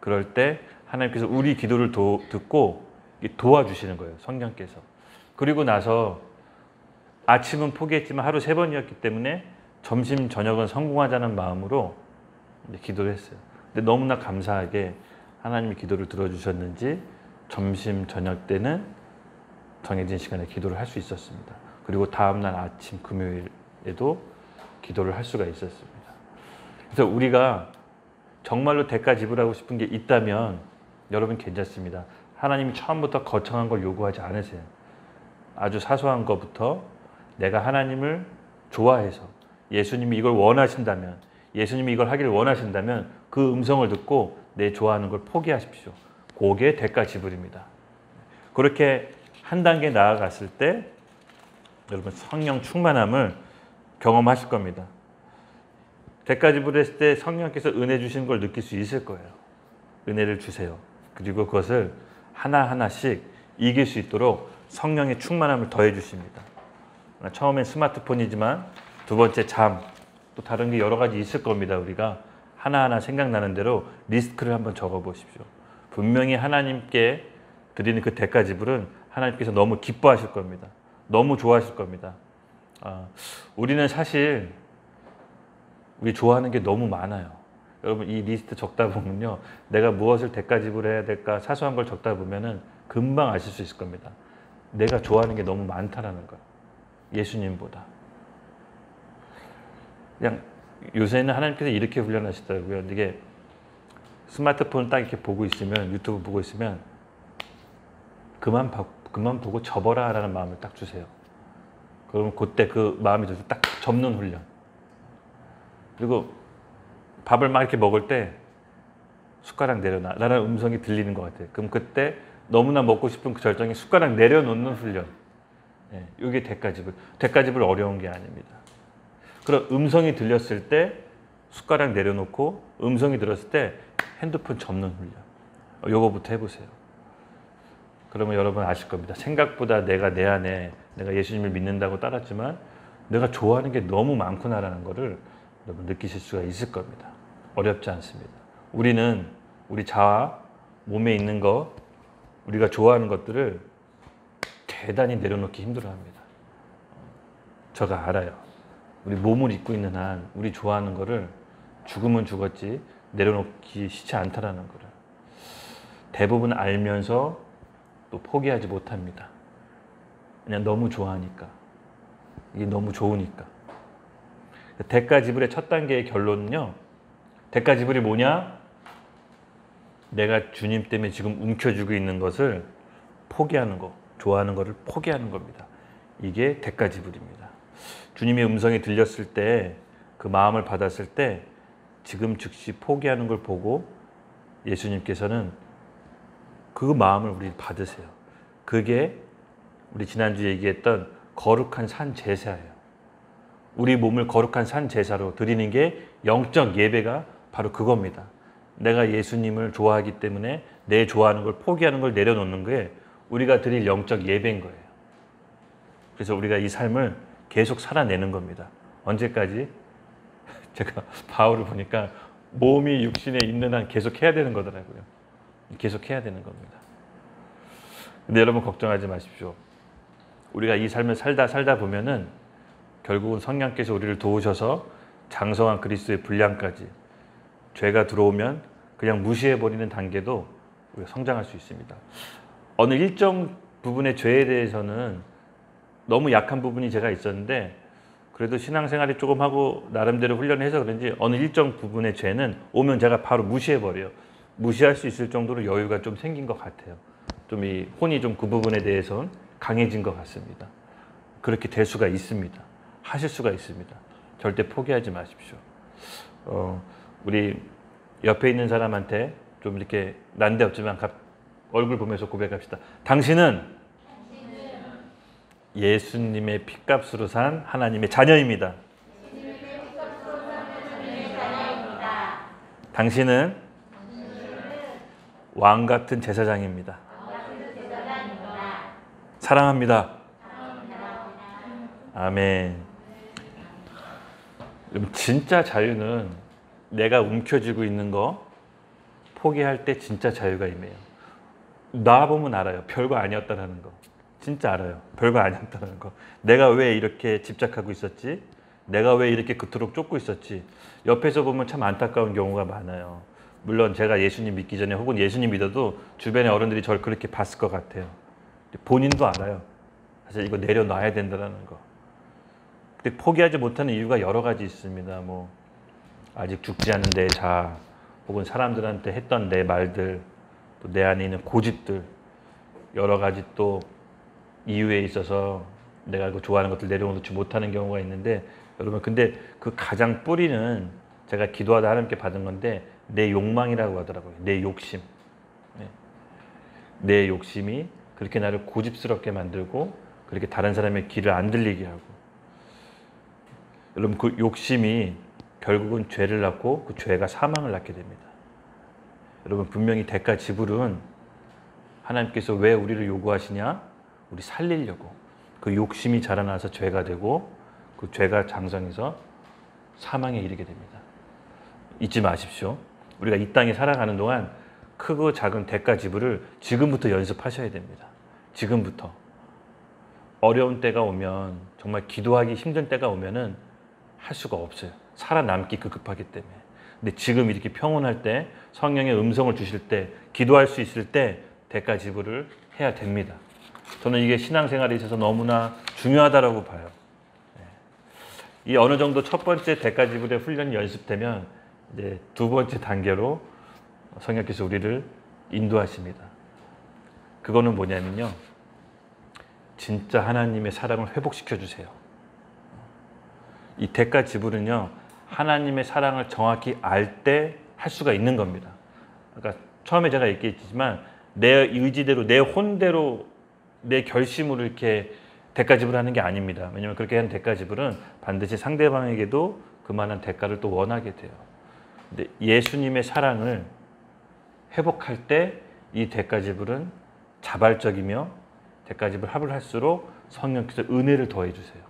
그럴 때 하나님께서 우리 기도를 듣고 도와주시는 거예요. 성령께서. 그리고 나서 아침은 포기했지만 하루 3번이었기 때문에 점심, 저녁은 성공하자는 마음으로 기도를 했어요. 근데 너무나 감사하게 하나님이 기도를 들어주셨는지 점심, 저녁 때는 정해진 시간에 기도를 할 수 있었습니다. 그리고 다음날 아침 금요일에도 기도를 할 수가 있었습니다. 그래서 우리가 정말로 대가 지불하고 싶은 게 있다면 여러분 괜찮습니다. 하나님이 처음부터 거창한 걸 요구하지 않으세요. 아주 사소한 것부터 내가 하나님을 좋아해서 예수님이 이걸 원하신다면, 예수님이 이걸 하기를 원하신다면 그 음성을 듣고 내 좋아하는 걸 포기하십시오. 그게 대가 지불입니다. 그렇게 한 단계 나아갔을 때 여러분 성령 충만함을 경험하실 겁니다. 대가 지불했을 때 성령께서 은혜 주시는 걸 느낄 수 있을 거예요. 은혜를 주세요. 그리고 그것을 하나하나씩 이길 수 있도록 성령의 충만함을 더해 주십니다. 처음엔 스마트폰이지만 두 번째 잠, 또 다른 게 여러 가지 있을 겁니다. 우리가 하나하나 생각나는 대로 리스크를 한번 적어 보십시오. 분명히 하나님께 드리는 그 대가 지불은 하나님께서 너무 기뻐하실 겁니다. 너무 좋아하실 겁니다. 우리는 사실 우리 좋아하는 게 너무 많아요. 여러분 이 리스트 적다 보면요. 내가 무엇을 대가 지불해야 될까 사소한 걸 적다 보면은 금방 아실 수 있을 겁니다. 내가 좋아하는 게 너무 많다라는 거. 예수님보다. 그냥 요새는 하나님께서 이렇게 훈련하시더라고요. 이게 스마트폰을 딱 이렇게 보고 있으면 유튜브 보고 있으면 그만 보고 접어라 라는 마음을 딱 주세요. 그러면 그때 그 마음이 들어서 딱 접는 훈련. 그리고 밥을 막 이렇게 먹을 때 숟가락 내려놔 라는 음성이 들리는 것 같아요. 그럼 그때 너무나 먹고 싶은 그 절정에 숟가락 내려놓는 훈련. 이게 대가 지불. 대가 지불 어려운 게 아닙니다. 그럼 음성이 들렸을 때 숟가락 내려놓고 음성이 들었을 때 핸드폰 접는 훈련. 요거부터 해보세요. 그러면 여러분 아실 겁니다. 생각보다 내가 내 안에 내가 예수님을 믿는다고 따랐지만 내가 좋아하는 게 너무 많구나라는 거를 여러분 느끼실 수가 있을 겁니다. 어렵지 않습니다. 우리는 우리 자아, 몸에 있는 것, 우리가 좋아하는 것들을 대단히 내려놓기 힘들어합니다. 제가 알아요. 우리 몸을 입고 있는 한 우리 좋아하는 거를 죽으면 죽었지 내려놓기 쉽지 않다라는 거를 대부분 알면서 또 포기하지 못합니다. 그냥 너무 좋아하니까. 이게 너무 좋으니까. 대가 지불의 첫 단계의 결론은요. 대가 지불이 뭐냐? 내가 주님 때문에 지금 움켜쥐고 있는 것을 포기하는 거. 좋아하는 것을 포기하는 겁니다. 이게 대가 지불입니다. 주님의 음성이 들렸을 때 그 마음을 받았을 때 지금 즉시 포기하는 걸 보고 예수님께서는 그 마음을 우리 받으세요. 그게 우리 지난주에 얘기했던 거룩한 산 제사예요. 우리 몸을 거룩한 산 제사로 드리는 게 영적 예배가 바로 그겁니다. 내가 예수님을 좋아하기 때문에 내 좋아하는 걸 포기하는 걸 내려놓는 게 우리가 드릴 영적 예배인 거예요. 그래서 우리가 이 삶을 계속 살아내는 겁니다. 언제까지? 제가 바울을 보니까 몸이 육신에 있는 한 계속 해야 되는 거더라고요. 계속 해야 되는 겁니다. 근데 여러분 걱정하지 마십시오. 우리가 이 삶을 살다 보면은 결국은 성령께서 우리를 도우셔서 장성한 그리스도의 분량까지 죄가 들어오면 그냥 무시해버리는 단계도 우리가 성장할 수 있습니다. 어느 일정 부분의 죄에 대해서는 너무 약한 부분이 제가 있었는데 그래도 신앙생활이 조금 하고 나름대로 훈련해서 그런지 어느 일정 부분의 죄는 오면 제가 바로 무시해버려요. 무시할 수 있을 정도로 여유가 좀 생긴 것 같아요. 좀 이 혼이 좀 그 부분에 대해서는 강해진 것 같습니다. 그렇게 될 수가 있습니다. 하실 수가 있습니다. 절대 포기하지 마십시오. 우리 옆에 있는 사람한테 좀 이렇게 난데없지만 얼굴 보면서 고백합시다. 당신은 예수님의 핏값으로 산 하나님의 자녀입니다. 당신은 왕 같은 제사장입니다. 사랑합니다. 아멘. 진짜 자유는 내가 움켜쥐고 있는 거 포기할 때 진짜 자유가 임해요. 놔보면 알아요. 별거 아니었다는 거. 진짜 알아요. 별거 아니었다는 거. 내가 왜 이렇게 집착하고 있었지? 내가 왜 이렇게 그토록 쫓고 있었지? 옆에서 보면 참 안타까운 경우가 많아요. 물론 제가 예수님 믿기 전에 혹은 예수님 믿어도 주변의 어른들이 저를 그렇게 봤을 것 같아요. 본인도 알아요. 사실 이거 내려놔야 된다는 거. 근데 포기하지 못하는 이유가 여러 가지 있습니다. 뭐 아직 죽지 않은 내 자아, 혹은 사람들한테 했던 내 말들, 또 내 안에 있는 고집들, 여러 가지 또 이유에 있어서 내가 그 좋아하는 것들 내려놓지 못하는 경우가 있는데, 여러분 근데 그 가장 뿌리는 제가 기도하다 하나님께 받은 건데 내 욕망이라고 하더라고요. 내 욕심. 내 욕심이 그렇게 나를 고집스럽게 만들고 그렇게 다른 사람의 귀를 안 들리게 하고, 여러분 그 욕심이 결국은 죄를 낳고 그 죄가 사망을 낳게 됩니다. 여러분 분명히 대가 지불은 하나님께서 왜 우리를 요구하시냐? 우리 살리려고. 그 욕심이 자라나서 죄가 되고 그 죄가 장성해서 사망에 이르게 됩니다. 잊지 마십시오. 우리가 이 땅에 살아가는 동안 크고 작은 대가 지불을 지금부터 연습하셔야 됩니다. 지금부터. 어려운 때가 오면, 정말 기도하기 힘든 때가 오면은 할 수가 없어요. 살아남기 급급하기 때문에. 근데 지금 이렇게 평온할 때, 성령의 음성을 주실 때, 기도할 수 있을 때 대가 지불을 해야 됩니다. 저는 이게 신앙생활에 있어서 너무나 중요하다고 봐요. 이 어느 정도 첫 번째 대가 지불의 훈련이 연습되면 이제 두 번째 단계로 성령께서 우리를 인도하십니다. 그거는 뭐냐면요, 진짜 하나님의 사랑을 회복시켜 주세요. 이 대가 지불은요, 하나님의 사랑을 정확히 알 때 할 수가 있는 겁니다. 그러니까 처음에 제가 얘기했지만 내 의지대로, 내 혼대로, 내 결심으로 이렇게 대가 지불하는 게 아닙니다. 왜냐하면 그렇게 하는 대가 지불은 반드시 상대방에게도 그만한 대가를 또 원하게 돼요. 근데 예수님의 사랑을 회복할 때 이 대가 지불은 자발적이며 대가 지불을 할수록 성령께서 은혜를 더해 주세요.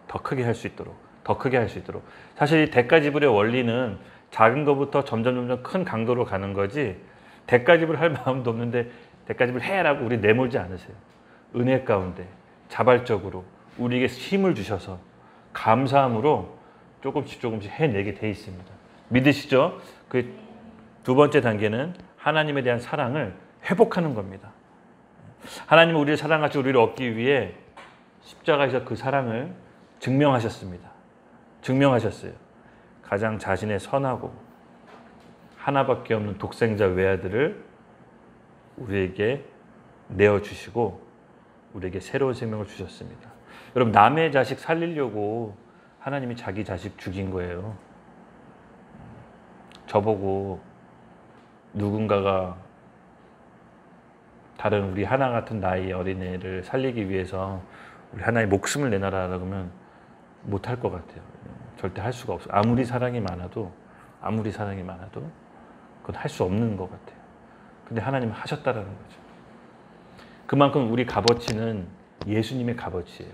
더 크게 할 수 있도록, 더 크게 할 수 있도록. 사실 이 대가 지불의 원리는 작은 것부터 점점 큰 강도로 가는 거지, 대가 지불할 마음도 없는데 대가 지불 해라고 우리 내몰지 않으세요. 은혜 가운데 자발적으로 우리에게 힘을 주셔서 감사함으로 조금씩 해내게 돼 있습니다. 믿으시죠? 그 두 번째 단계는 하나님에 대한 사랑을 회복하는 겁니다. 하나님은 우리를 사랑하시고 우리를 얻기 위해 십자가에서 그 사랑을 증명하셨습니다. 증명하셨어요. 가장 자신의 선하고 하나밖에 없는 독생자 외아들을 우리에게 내어주시고 우리에게 새로운 생명을 주셨습니다. 여러분, 남의 자식 살리려고 하나님이 자기 자식 죽인 거예요. 저보고 누군가가 다른 우리 하나 같은 나이의 어린애를 살리기 위해서 우리 하나의 목숨을 내놔라 그러면 못할 것 같아요. 절대 할 수가 없어요. 아무리 사랑이 많아도 그건 할 수 없는 것 같아요. 근데 하나님은 하셨다라는 거죠. 그만큼 우리 값어치는 예수님의 값어치예요.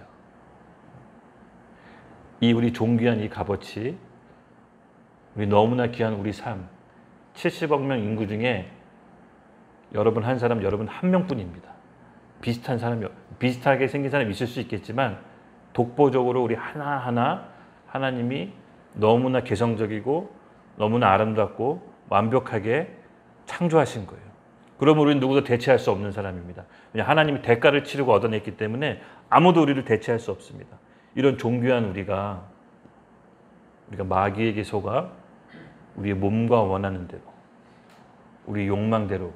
이 우리 존귀한 이 값어치, 우리 너무나 귀한 우리 삶, 70억 명 인구 중에 여러분 한 사람, 여러분 한 명뿐입니다. 비슷한 사람이, 비슷하게 생긴 사람이 있을 수 있겠지만 독보적으로 우리 하나하나 하나님이 너무나 개성적이고 너무나 아름답고 완벽하게 창조하신 거예요. 그러면 우리는 누구도 대체할 수 없는 사람입니다. 왜냐하면 하나님이 대가를 치르고 얻어냈기 때문에 아무도 우리를 대체할 수 없습니다. 이런 존귀한 우리가 마귀에게 속아 우리의 몸과 원하는 대로, 우리 욕망대로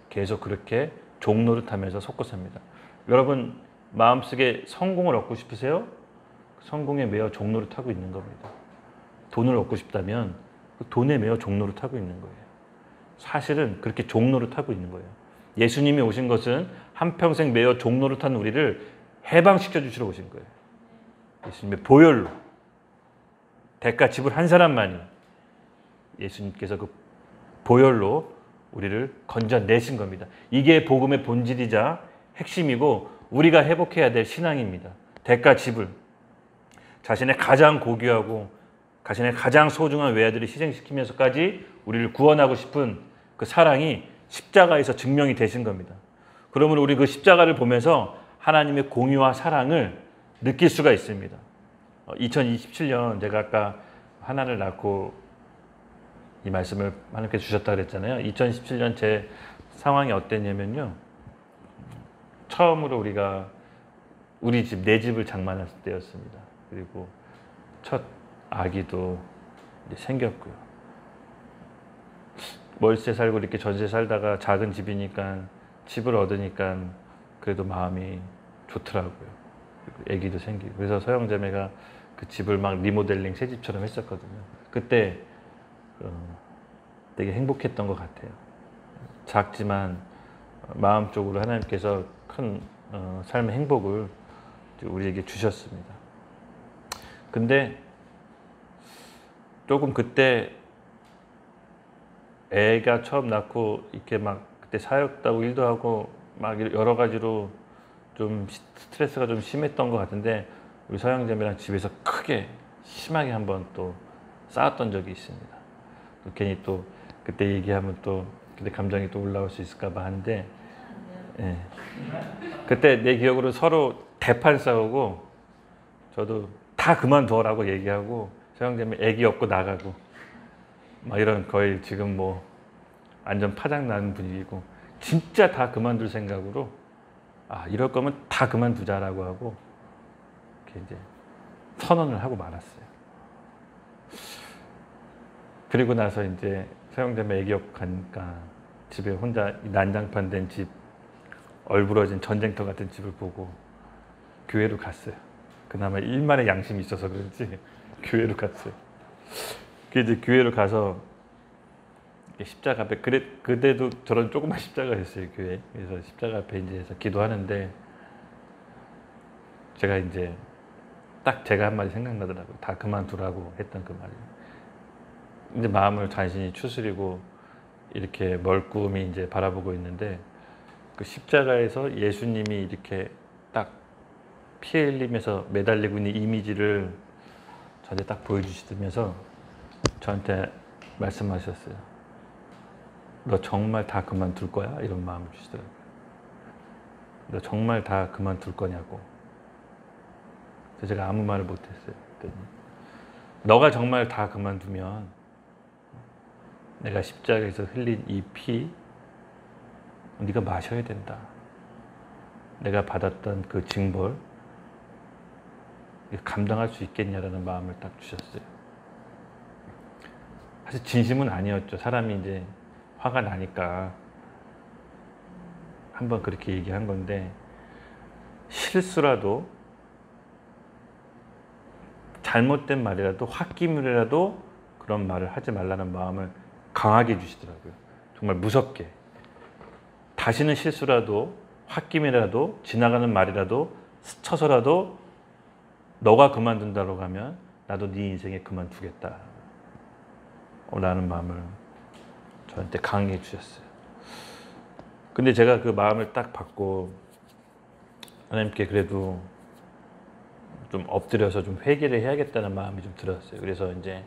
계속 그렇게 종노릇하면서 속고 삽니다. 여러분 마음속에 성공을 얻고 싶으세요? 성공에 매여 종노릇하고 있는 겁니다. 돈을 얻고 싶다면 그 돈에 매여 종노릇하고 있는 거예요. 사실은 그렇게 종노릇하고 있는 거예요. 예수님이 오신 것은 한평생 매여 종노릇한 우리를 해방시켜 주시러 오신 거예요. 예수님의 보혈로 대가 지불한 사람만이 예수님께서 그 보혈로 우리를 건져내신 겁니다. 이게 복음의 본질이자 핵심이고 우리가 회복해야 될 신앙입니다. 대가 지불. 자신의 가장 고귀하고 자신의 가장 소중한 외아들을 희생시키면서까지 우리를 구원하고 싶은 그 사랑이 십자가에서 증명이 되신 겁니다. 그러므로 우리 그 십자가를 보면서 하나님의 공유와 사랑을 느낄 수가 있습니다. 2027년 제가 아까 하나를 낳고 이 말씀을 하나님께서 주셨다 그랬잖아요. 2017년 제 상황이 어땠냐면요. 처음으로 우리가 우리 집, 내 집을 장만했을 때였습니다. 그리고 첫 아기도 이제 생겼고요. 월세 살고 이렇게 전세 살다가 작은 집이니까 집을 얻으니까 그래도 마음이 좋더라고요. 아기도 생기고. 그래서 서영자매가 그 집을 막 리모델링 새 집처럼 했었거든요. 그때 되게 행복했던 것 같아요. 작지만 마음적으로 하나님께서 큰 삶의 행복을 우리에게 주셨습니다. 근데 조금 그때 애가 처음 낳고 이렇게 막 그때 사역도 하고 일도 하고 막 여러 가지로 좀 스트레스가 좀 심했던 것 같은데 우리 서영자매랑 집에서 크게 심하게 한번 또 싸웠던 적이 있습니다. 또 괜히 또 그때 얘기하면 또 그때 감정이 또 올라올 수 있을까 봐 하는데 예. 그때 내 기억으로 서로 대판 싸우고 저도 다 그만둬라고 얘기하고 서영자매 애기 업고 나가고 막 이런 거의 지금 뭐 완전 파장 나는 분위기고 진짜 다 그만둘 생각으로 이럴 거면 다 그만두자라고 하고 이렇게 이제 선언을 하고 말았어요. 그리고 나서 이제 서영자매 애기 업고 가니까 집에 혼자 난장판 된 집, 얼부러진 전쟁터 같은 집을 보고 교회로 갔어요. 그나마 일만의 양심이 있어서 그런지 교회로 갔어요. 이제 교회로 가서 십자가 앞에 그때도 저런 조그만 십자가였어요, 교회. 그래서 십자가 앞에 이제 해서 기도하는데 제가 이제 딱 제가 한마디 생각나더라고요. 다 그만두라고 했던 그 말이. 이제 마음을 간신히 추스리고 이렇게 멀끔히 이제 바라보고 있는데 그 십자가에서 예수님이 이렇게 딱 피 흘리면서 매달리고 있는 이미지를 저한테 딱 보여주시면서 저한테 말씀하셨어요. 너 정말 다 그만둘 거야? 이런 마음을 주시더라고요. 너 정말 다 그만둘 거냐고. 그래서 제가 아무 말을 못했어요. 그랬더니 너가 정말 다 그만두면 내가 십자가에서 흘린 이 피 네가 마셔야 된다. 내가 받았던 그 징벌 감당할 수 있겠냐라는 마음을 딱 주셨어요. 사실 진심은 아니었죠. 사람이 이제 화가 나니까 한번 그렇게 얘기한 건데 실수라도 잘못된 말이라도 홧김이라도 그런 말을 하지 말라는 마음을 강하게 주시더라고요. 정말 무섭게. 다시는 실수라도 홧김이라도 지나가는 말이라도 스쳐서라도 너가 그만둔다고 하면 나도 네 인생에 그만두겠다 라는 마음을 저한테 강하게 주셨어요. 근데 제가 그 마음을 딱 받고 하나님께 그래도 좀 엎드려서 좀 회개를 해야겠다는 마음이 좀 들었어요. 그래서 이제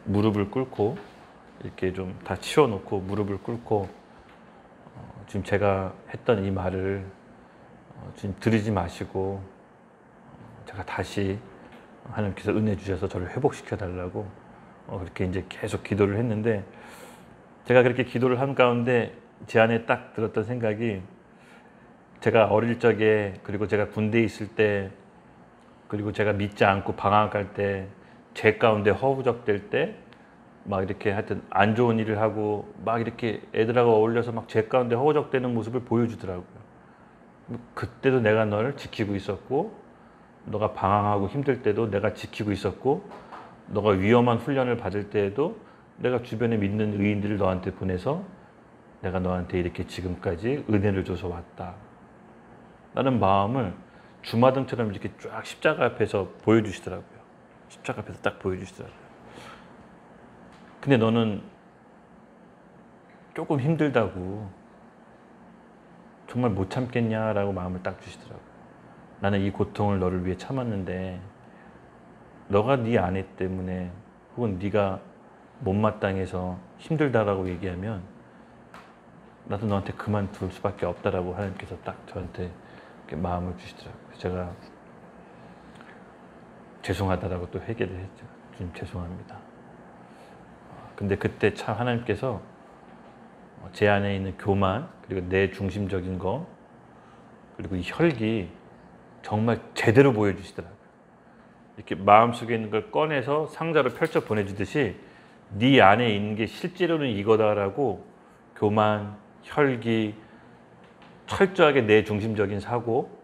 무릎을 꿇고 이렇게 좀 다 치워놓고 무릎을 꿇고 지금 제가 했던 이 말을 지금 들으지 마시고 제가 다시 하나님께서 은혜 주셔서 저를 회복시켜 달라고 그렇게 이제 계속 기도를 했는데 제가 그렇게 기도를 한 가운데 제 안에 딱 들었던 생각이 제가 어릴 적에 그리고 제가 군대에 있을 때 그리고 제가 믿지 않고 방황할 때 죄 가운데 허우적될 때 막 이렇게 하여튼 안 좋은 일을 하고 막 이렇게 애들하고 어울려서 막 죄 가운데 허우적대는 모습을 보여주더라고요. 그때도 내가 너를 지키고 있었고 너가 방황하고 힘들 때도 내가 지키고 있었고 너가 위험한 훈련을 받을 때에도 내가 주변에 믿는 의인들을 너한테 보내서 내가 너한테 이렇게 지금까지 은혜를 줘서 왔다 라는 마음을 주마등처럼 이렇게 쫙 십자가 앞에서 보여주시더라고요. 십자가 앞에서 딱 보여주시더라고요. 근데 너는 조금 힘들다고 정말 못 참겠냐라고 마음을 딱 주시더라고요. 나는 이 고통을 너를 위해 참았는데 너가 네 아내 때문에 혹은 네가 못마땅해서 힘들다라고 얘기하면 나도 너한테 그만둘 수밖에 없다라고 하나님께서 딱 저한테 이렇게 마음을 주시더라고요. 제가 죄송하다라고 또 회개를 했죠. 주님 죄송합니다. 근데 그때 참 하나님께서 제 안에 있는 교만 그리고 내 중심적인 거 그리고 이 혈기 정말 제대로 보여주시더라고요. 이렇게 마음속에 있는 걸 꺼내서 상자로 펼쳐 보내주듯이 네 안에 있는 게 실제로는 이거다라고 교만, 혈기, 철저하게 내 중심적인 사고,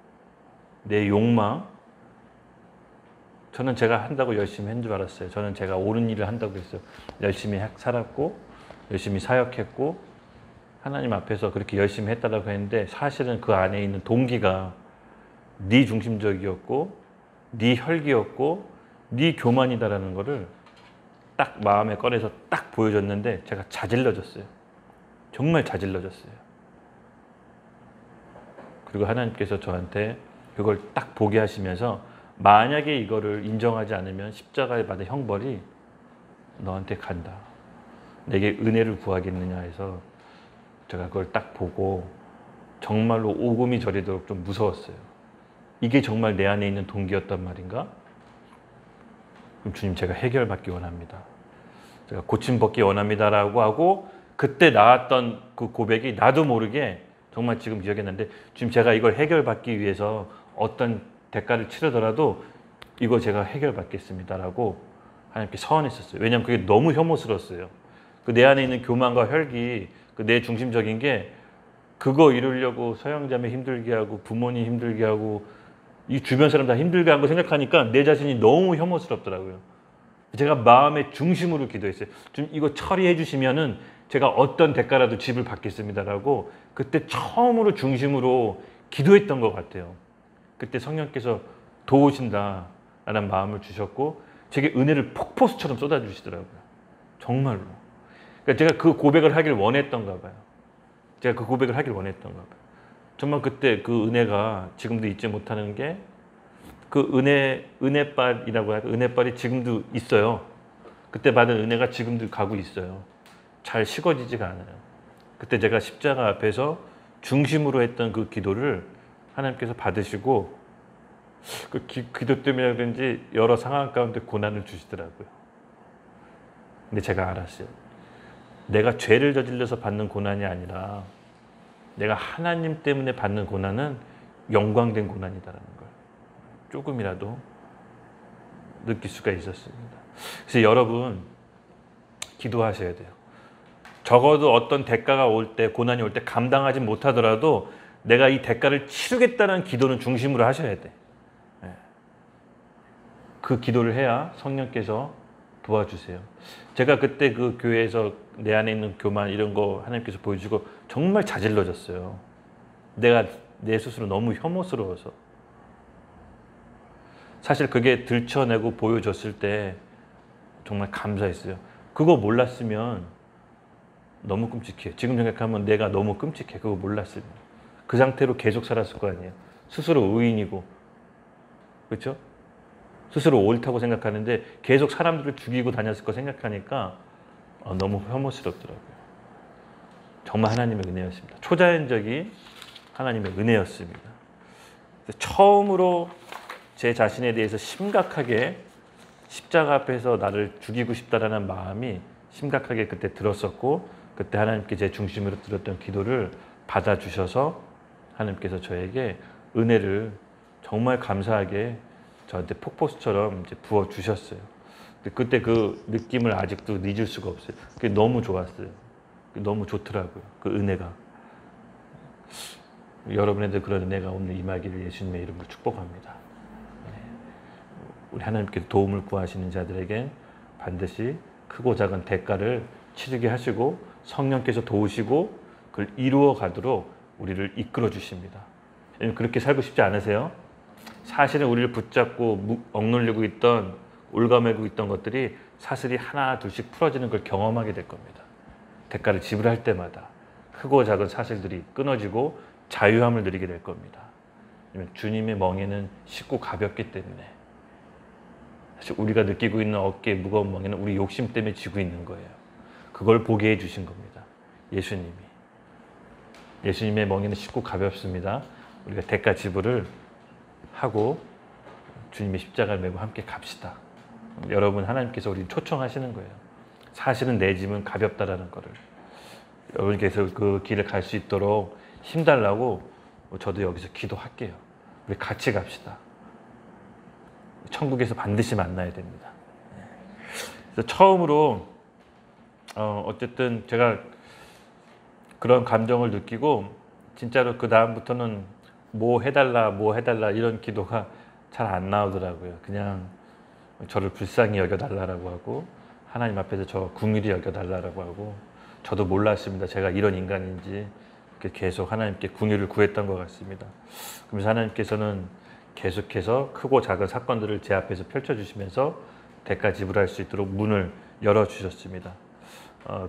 내 욕망 저는 제가 한다고 열심히 한 줄 알았어요. 저는 제가 옳은 일을 한다고 했어요. 열심히 살았고 열심히 사역했고 하나님 앞에서 그렇게 열심히 했다고 했는데 사실은 그 안에 있는 동기가 네 중심적이었고 네 혈기였고 네 교만이다라는 거를 딱 마음에 꺼내서 딱 보여줬는데 제가 자질러졌어요. 정말 자질러졌어요. 그리고 하나님께서 저한테 그걸 딱 보게 하시면서 만약에 이거를 인정하지 않으면 십자가에 받은 형벌이 너한테 간다. 내게 은혜를 구하겠느냐 해서 제가 그걸 딱 보고 정말로 오금이 저리도록 좀 무서웠어요. 이게 정말 내 안에 있는 동기였단 말인가? 그럼 주님 제가 해결받기 원합니다. 제가 고침받기 원합니다라고 하고 그때 나왔던 그 고백이 나도 모르게 정말 지금 기억이 나는데 주님 제가 이걸 해결받기 위해서 어떤 대가를 치르더라도 이거 제가 해결받겠습니다라고 하나님께 서원했었어요. 왜냐하면 그게 너무 혐오스러웠어요. 그 내 안에 있는 교만과 혈기, 그 내 중심적인 게 그거 이루려고 서양자매 힘들게 하고 부모님 힘들게 하고 이 주변 사람 다 힘들게 한 거 생각하니까 내 자신이 너무 혐오스럽더라고요. 제가 마음의 중심으로 기도했어요. 좀 이거 처리해 주시면은 제가 어떤 대가라도 집을 받겠습니다라고 그때 처음으로 중심으로 기도했던 것 같아요. 그때 성령께서 도우신다라는 마음을 주셨고 제게 은혜를 폭포수처럼 쏟아주시더라고요. 정말로. 그러니까 제가 그 고백을 하길 원했던가 봐요. 제가 그 고백을 하길 원했던가 봐요. 정말 그때 그 은혜가 지금도 잊지 못하는 게 그 은혜빨이라고 할까? 은혜빨이 지금도 있어요. 그때 받은 은혜가 지금도 가고 있어요. 잘 식어지지가 않아요. 그때 제가 십자가 앞에서 중심으로 했던 그 기도를 하나님께서 받으시고 그 기도 때문에 그런지 여러 상황 가운데 고난을 주시더라고요. 근데 제가 알았어요. 내가 죄를 저질러서 받는 고난이 아니라 내가 하나님 때문에 받는 고난은 영광된 고난이다라는 걸 조금이라도 느낄 수가 있었습니다. 그래서 여러분 기도하셔야 돼요. 적어도 어떤 대가가 올 때, 고난이 올 때 감당하지 못하더라도 내가 이 대가를 치르겠다는 기도는 중심으로 하셔야 돼. 그 기도를 해야 성령께서 도와주세요. 제가 그때 그 교회에서 내 안에 있는 교만 이런 거 하나님께서 보여주고 정말 자질러졌어요. 내가 내 스스로 너무 혐오스러워서. 사실 그게 들춰내고 보여줬을 때 정말 감사했어요. 그거 몰랐으면 너무 끔찍해. 지금 생각하면 내가 너무 끔찍해. 그거 몰랐으면. 그 상태로 계속 살았을 거 아니에요. 스스로 의인이고. 그렇죠? 스스로 옳다고 생각하는데 계속 사람들을 죽이고 다녔을 거 생각하니까 너무 혐오스럽더라고요. 정말 하나님의 은혜였습니다. 초자연적인 하나님의 은혜였습니다. 처음으로 제 자신에 대해서 심각하게 십자가 앞에서 나를 죽이고 싶다라는 마음이 심각하게 그때 들었었고 그때 하나님께 제 중심으로 드렸던 기도를 받아주셔서 하나님께서 저에게 은혜를 정말 감사하게 저한테 폭포수처럼 이제 부어주셨어요. 그때 그 느낌을 아직도 잊을 수가 없어요. 그게 너무 좋았어요. 너무 좋더라고요. 그 은혜가. 여러분에도 그런 은혜가 오늘 임하기를 예수님의 이름으로 축복합니다. 우리 하나님께서 도움을 구하시는 자들에겐 반드시 크고 작은 대가를 치르게 하시고 성령께서 도우시고 그걸 이루어 가도록 우리를 이끌어 주십니다. 그렇게 살고 싶지 않으세요? 사실은 우리를 붙잡고 억눌리고 있던 올가매고 있던 것들이 사슬이 하나 둘씩 풀어지는 걸 경험하게 될 겁니다. 대가를 지불할 때마다 크고 작은 사슬들이 끊어지고 자유함을 누리게 될 겁니다. 주님의 멍에는 쉽고 가볍기 때문에 사실 우리가 느끼고 있는 어깨에 무거운 멍에는 우리 욕심 때문에 지고 있는 거예요. 그걸 보게 해주신 겁니다. 예수님이. 예수님의 멍에는 쉽고 가볍습니다. 우리가 대가 지불을 하고 주님의 십자가를 메고 함께 갑시다. 여러분 하나님께서 우리를 초청하시는 거예요. 사실은 내 짐은 가볍다라는 거를. 여러분께서 그 길을 갈 수 있도록 힘달라고 저도 여기서 기도할게요. 우리 같이 갑시다. 천국에서 반드시 만나야 됩니다. 그래서 처음으로 어쨌든 제가 그런 감정을 느끼고 진짜로 그 다음부터는 뭐 해달라 이런 기도가 잘 안 나오더라고요. 그냥 저를 불쌍히 여겨달라고 하고 하나님 앞에서 저 긍휼히 여겨달라고 하고 저도 몰랐습니다. 제가 이런 인간인지 계속 하나님께 긍휼을 구했던 것 같습니다. 그러면서 하나님께서는 계속해서 크고 작은 사건들을 제 앞에서 펼쳐주시면서 대가 지불할 수 있도록 문을 열어주셨습니다.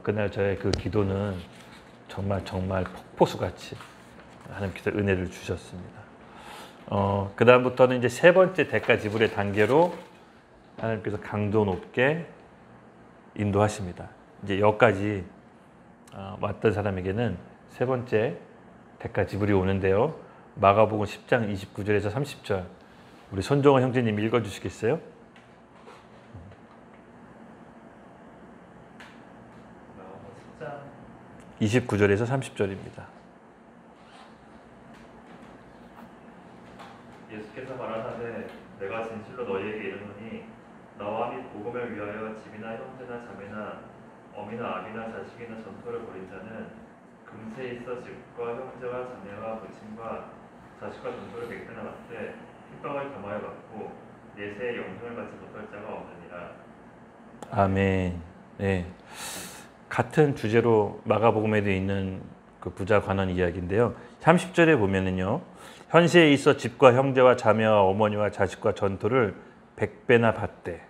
그날 저의 그 기도는 정말 폭포수같이 하나님께서 은혜를 주셨습니다. 그 다음부터는 이제 세 번째 대가 지불의 단계로 하나님께서 강도 높게 인도하십니다. 이제 여기까지 왔던 사람에게는 세 번째 대가 지불이 오는데요. 마가복음 10장 29절에서 30절 우리 손종원 형제님이 읽어주시겠어요? 29절에서 30절입니다. 예수께서 말하사대 내가 진실로 너희에게 이르노니 나와 및 복음을 위하여 집이나 형제나 자매나 어미나 아비나 자식이나 전토를 벌인 자는 금세 있어 집과 형제와 자매와 부친과 자식과 전토를 100배나 받되 핍박을 겸하여 받고 내세의 영생을 받지 못할 자가 없느니라. 아멘. 네. 같은 주제로 마가복음에도 있는 그 부자 관원 이야기인데요. 30절에 보면은요. 현세에 있어 집과 형제와 자매와 어머니와 자식과 전토를 100배나 받되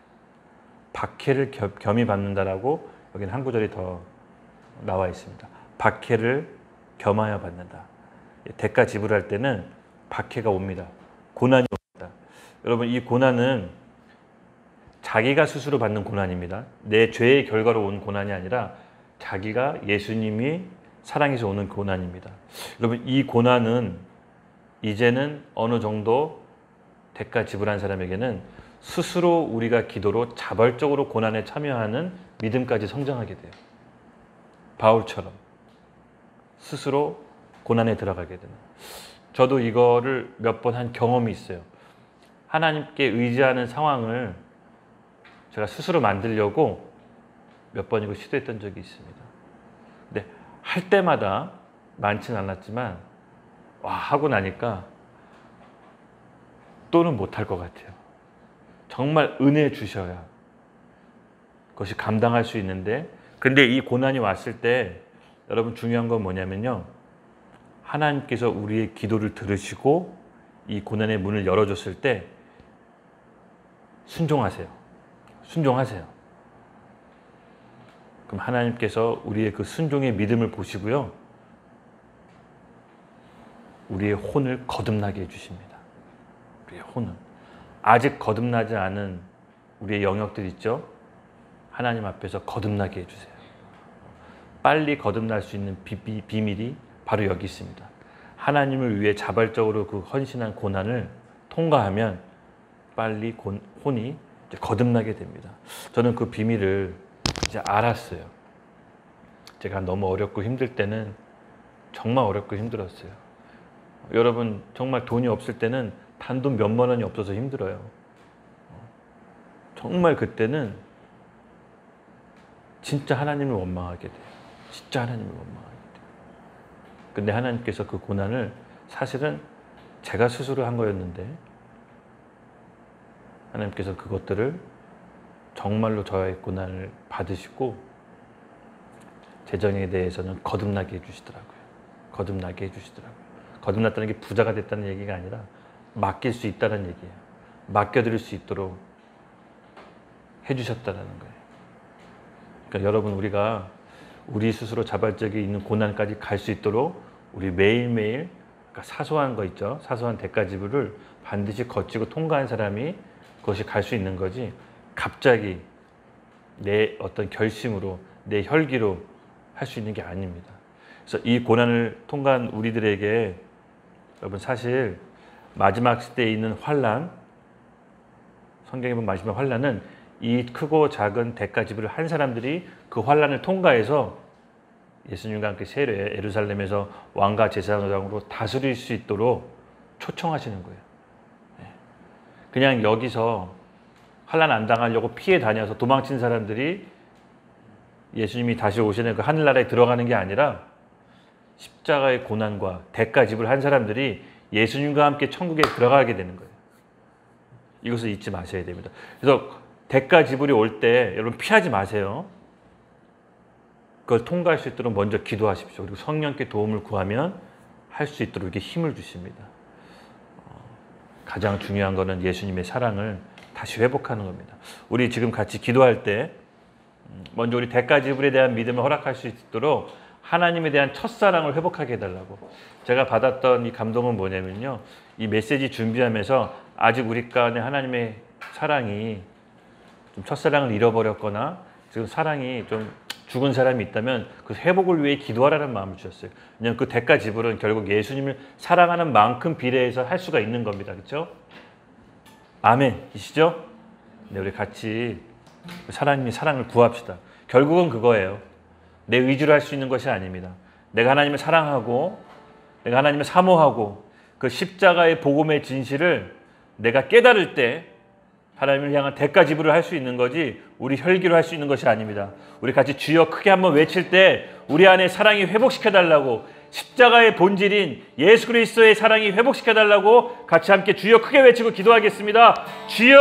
박해를 겸히 받는다라고 여기는 한 구절이 더 나와 있습니다. 박해를 겸하여 받는다. 대가 지불할 때는 박해가 옵니다. 고난이 옵니다. 여러분 이 고난은 자기가 스스로 받는 고난입니다. 내 죄의 결과로 온 고난이 아니라 자기가 예수님이 사랑해서 오는 고난입니다. 여러분 이 고난은 이제는 어느 정도 대가 지불한 사람에게는 스스로 우리가 기도로 자발적으로 고난에 참여하는 믿음까지 성장하게 돼요. 바울처럼 스스로 고난에 들어가게 되는. 저도 이거를 몇 번 한 경험이 있어요. 하나님께 의지하는 상황을 제가 스스로 만들려고 몇 번 이거 시도했던 적이 있습니다. 근데 할 때마다 많지는 않았지만 하고 나니까 또는 못할 것 같아요. 정말 은혜 주셔야 그것이 감당할 수 있는데 근데 이 고난이 왔을 때 여러분 중요한 건 뭐냐면요. 하나님께서 우리의 기도를 들으시고 이 고난의 문을 열어줬을 때 순종하세요. 순종하세요. 그럼 하나님께서 우리의 그 순종의 믿음을 보시고요. 우리의 혼을 거듭나게 해주십니다. 우리의 혼은. 아직 거듭나지 않은 우리의 영역들 있죠? 하나님 앞에서 거듭나게 해주세요. 빨리 거듭날 수 있는 비밀이 바로 여기 있습니다. 하나님을 위해 자발적으로 그 헌신한 고난을 통과하면 빨리 혼이 이제 거듭나게 됩니다. 저는 그 비밀을 이제 알았어요. 제가 너무 어렵고 힘들 때는 정말 어렵고 힘들었어요. 여러분 정말 돈이 없을 때는 단돈 몇만 원이 없어서 힘들어요. 정말 그때는 진짜 하나님을 원망하게 돼요. 진짜 하나님을 원망하게 돼요. 근데 하나님께서 그 고난을 사실은 제가 스스로 한 거였는데 하나님께서 그것들을 정말로 저의 고난을 받으시고 재정에 대해서는 거듭나게 해주시더라고요. 거듭나게 해주시더라고요. 거듭났다는 게 부자가 됐다는 얘기가 아니라 맡길 수 있다는 얘기예요. 맡겨드릴 수 있도록 해주셨다는 거예요. 그러니까 여러분 우리가 우리 스스로 자발적에 있는 고난까지 갈 수 있도록 우리 매일매일 그러니까 사소한 거 있죠. 사소한 대가지불을 반드시 거치고 통과한 사람이 그것이 갈 수 있는 거지 갑자기 내 어떤 결심으로 내 혈기로 할 수 있는 게 아닙니다. 그래서 이 고난을 통과한 우리들에게 여러분 사실 마지막 시대에 있는 환난 성경에 보면 마지막 환난은 이 크고 작은 대가지불을 한 사람들이 그 환난을 통과해서 예수님과 함께 새 예루살렘에서 왕과 제사장으로 다스릴 수 있도록 초청하시는 거예요. 그냥 여기서 환난 안 당하려고 피해 다녀서 도망친 사람들이 예수님이 다시 오시는 그 하늘나라에 들어가는 게 아니라 십자가의 고난과 대가지불을 한 사람들이 예수님과 함께 천국에 들어가게 되는 거예요. 이것을 잊지 마셔야 됩니다. 그래서 대가지불이 올 때 여러분 피하지 마세요. 그걸 통과할 수 있도록 먼저 기도하십시오. 그리고 성령께 도움을 구하면 할 수 있도록 이렇게 힘을 주십니다. 가장 중요한 것은 예수님의 사랑을 다시 회복하는 겁니다. 우리 지금 같이 기도할 때 먼저 우리 대가지불에 대한 믿음을 허락할 수 있도록 하나님에 대한 첫사랑을 회복하게 해달라고. 제가 받았던 이 감동은 뭐냐면요. 이 메시지 준비하면서 아직 우리 가운데 하나님의 사랑이 좀 첫사랑을 잃어버렸거나 지금 사랑이 좀 죽은 사람이 있다면 그 회복을 위해 기도하라는 마음을 주셨어요. 왜냐하면 그 대가지불은 결국 예수님을 사랑하는 만큼 비례해서 할 수가 있는 겁니다. 그렇죠? 아멘이시죠? 네, 우리 같이 하나님의 사랑을 구합시다. 결국은 그거예요. 내 의지로 할 수 있는 것이 아닙니다. 내가 하나님을 사랑하고 내가 하나님을 사모하고 그 십자가의 복음의 진실을 내가 깨달을 때 하나님을 향한 대가지불을 할 수 있는 거지 우리 혈기로 할 수 있는 것이 아닙니다. 우리 같이 주여 크게 한번 외칠 때 우리 안에 사랑이 회복시켜달라고 십자가의 본질인 예수 그리스도의 사랑이 회복시켜달라고 같이 함께 주여 크게 외치고 기도하겠습니다. 주여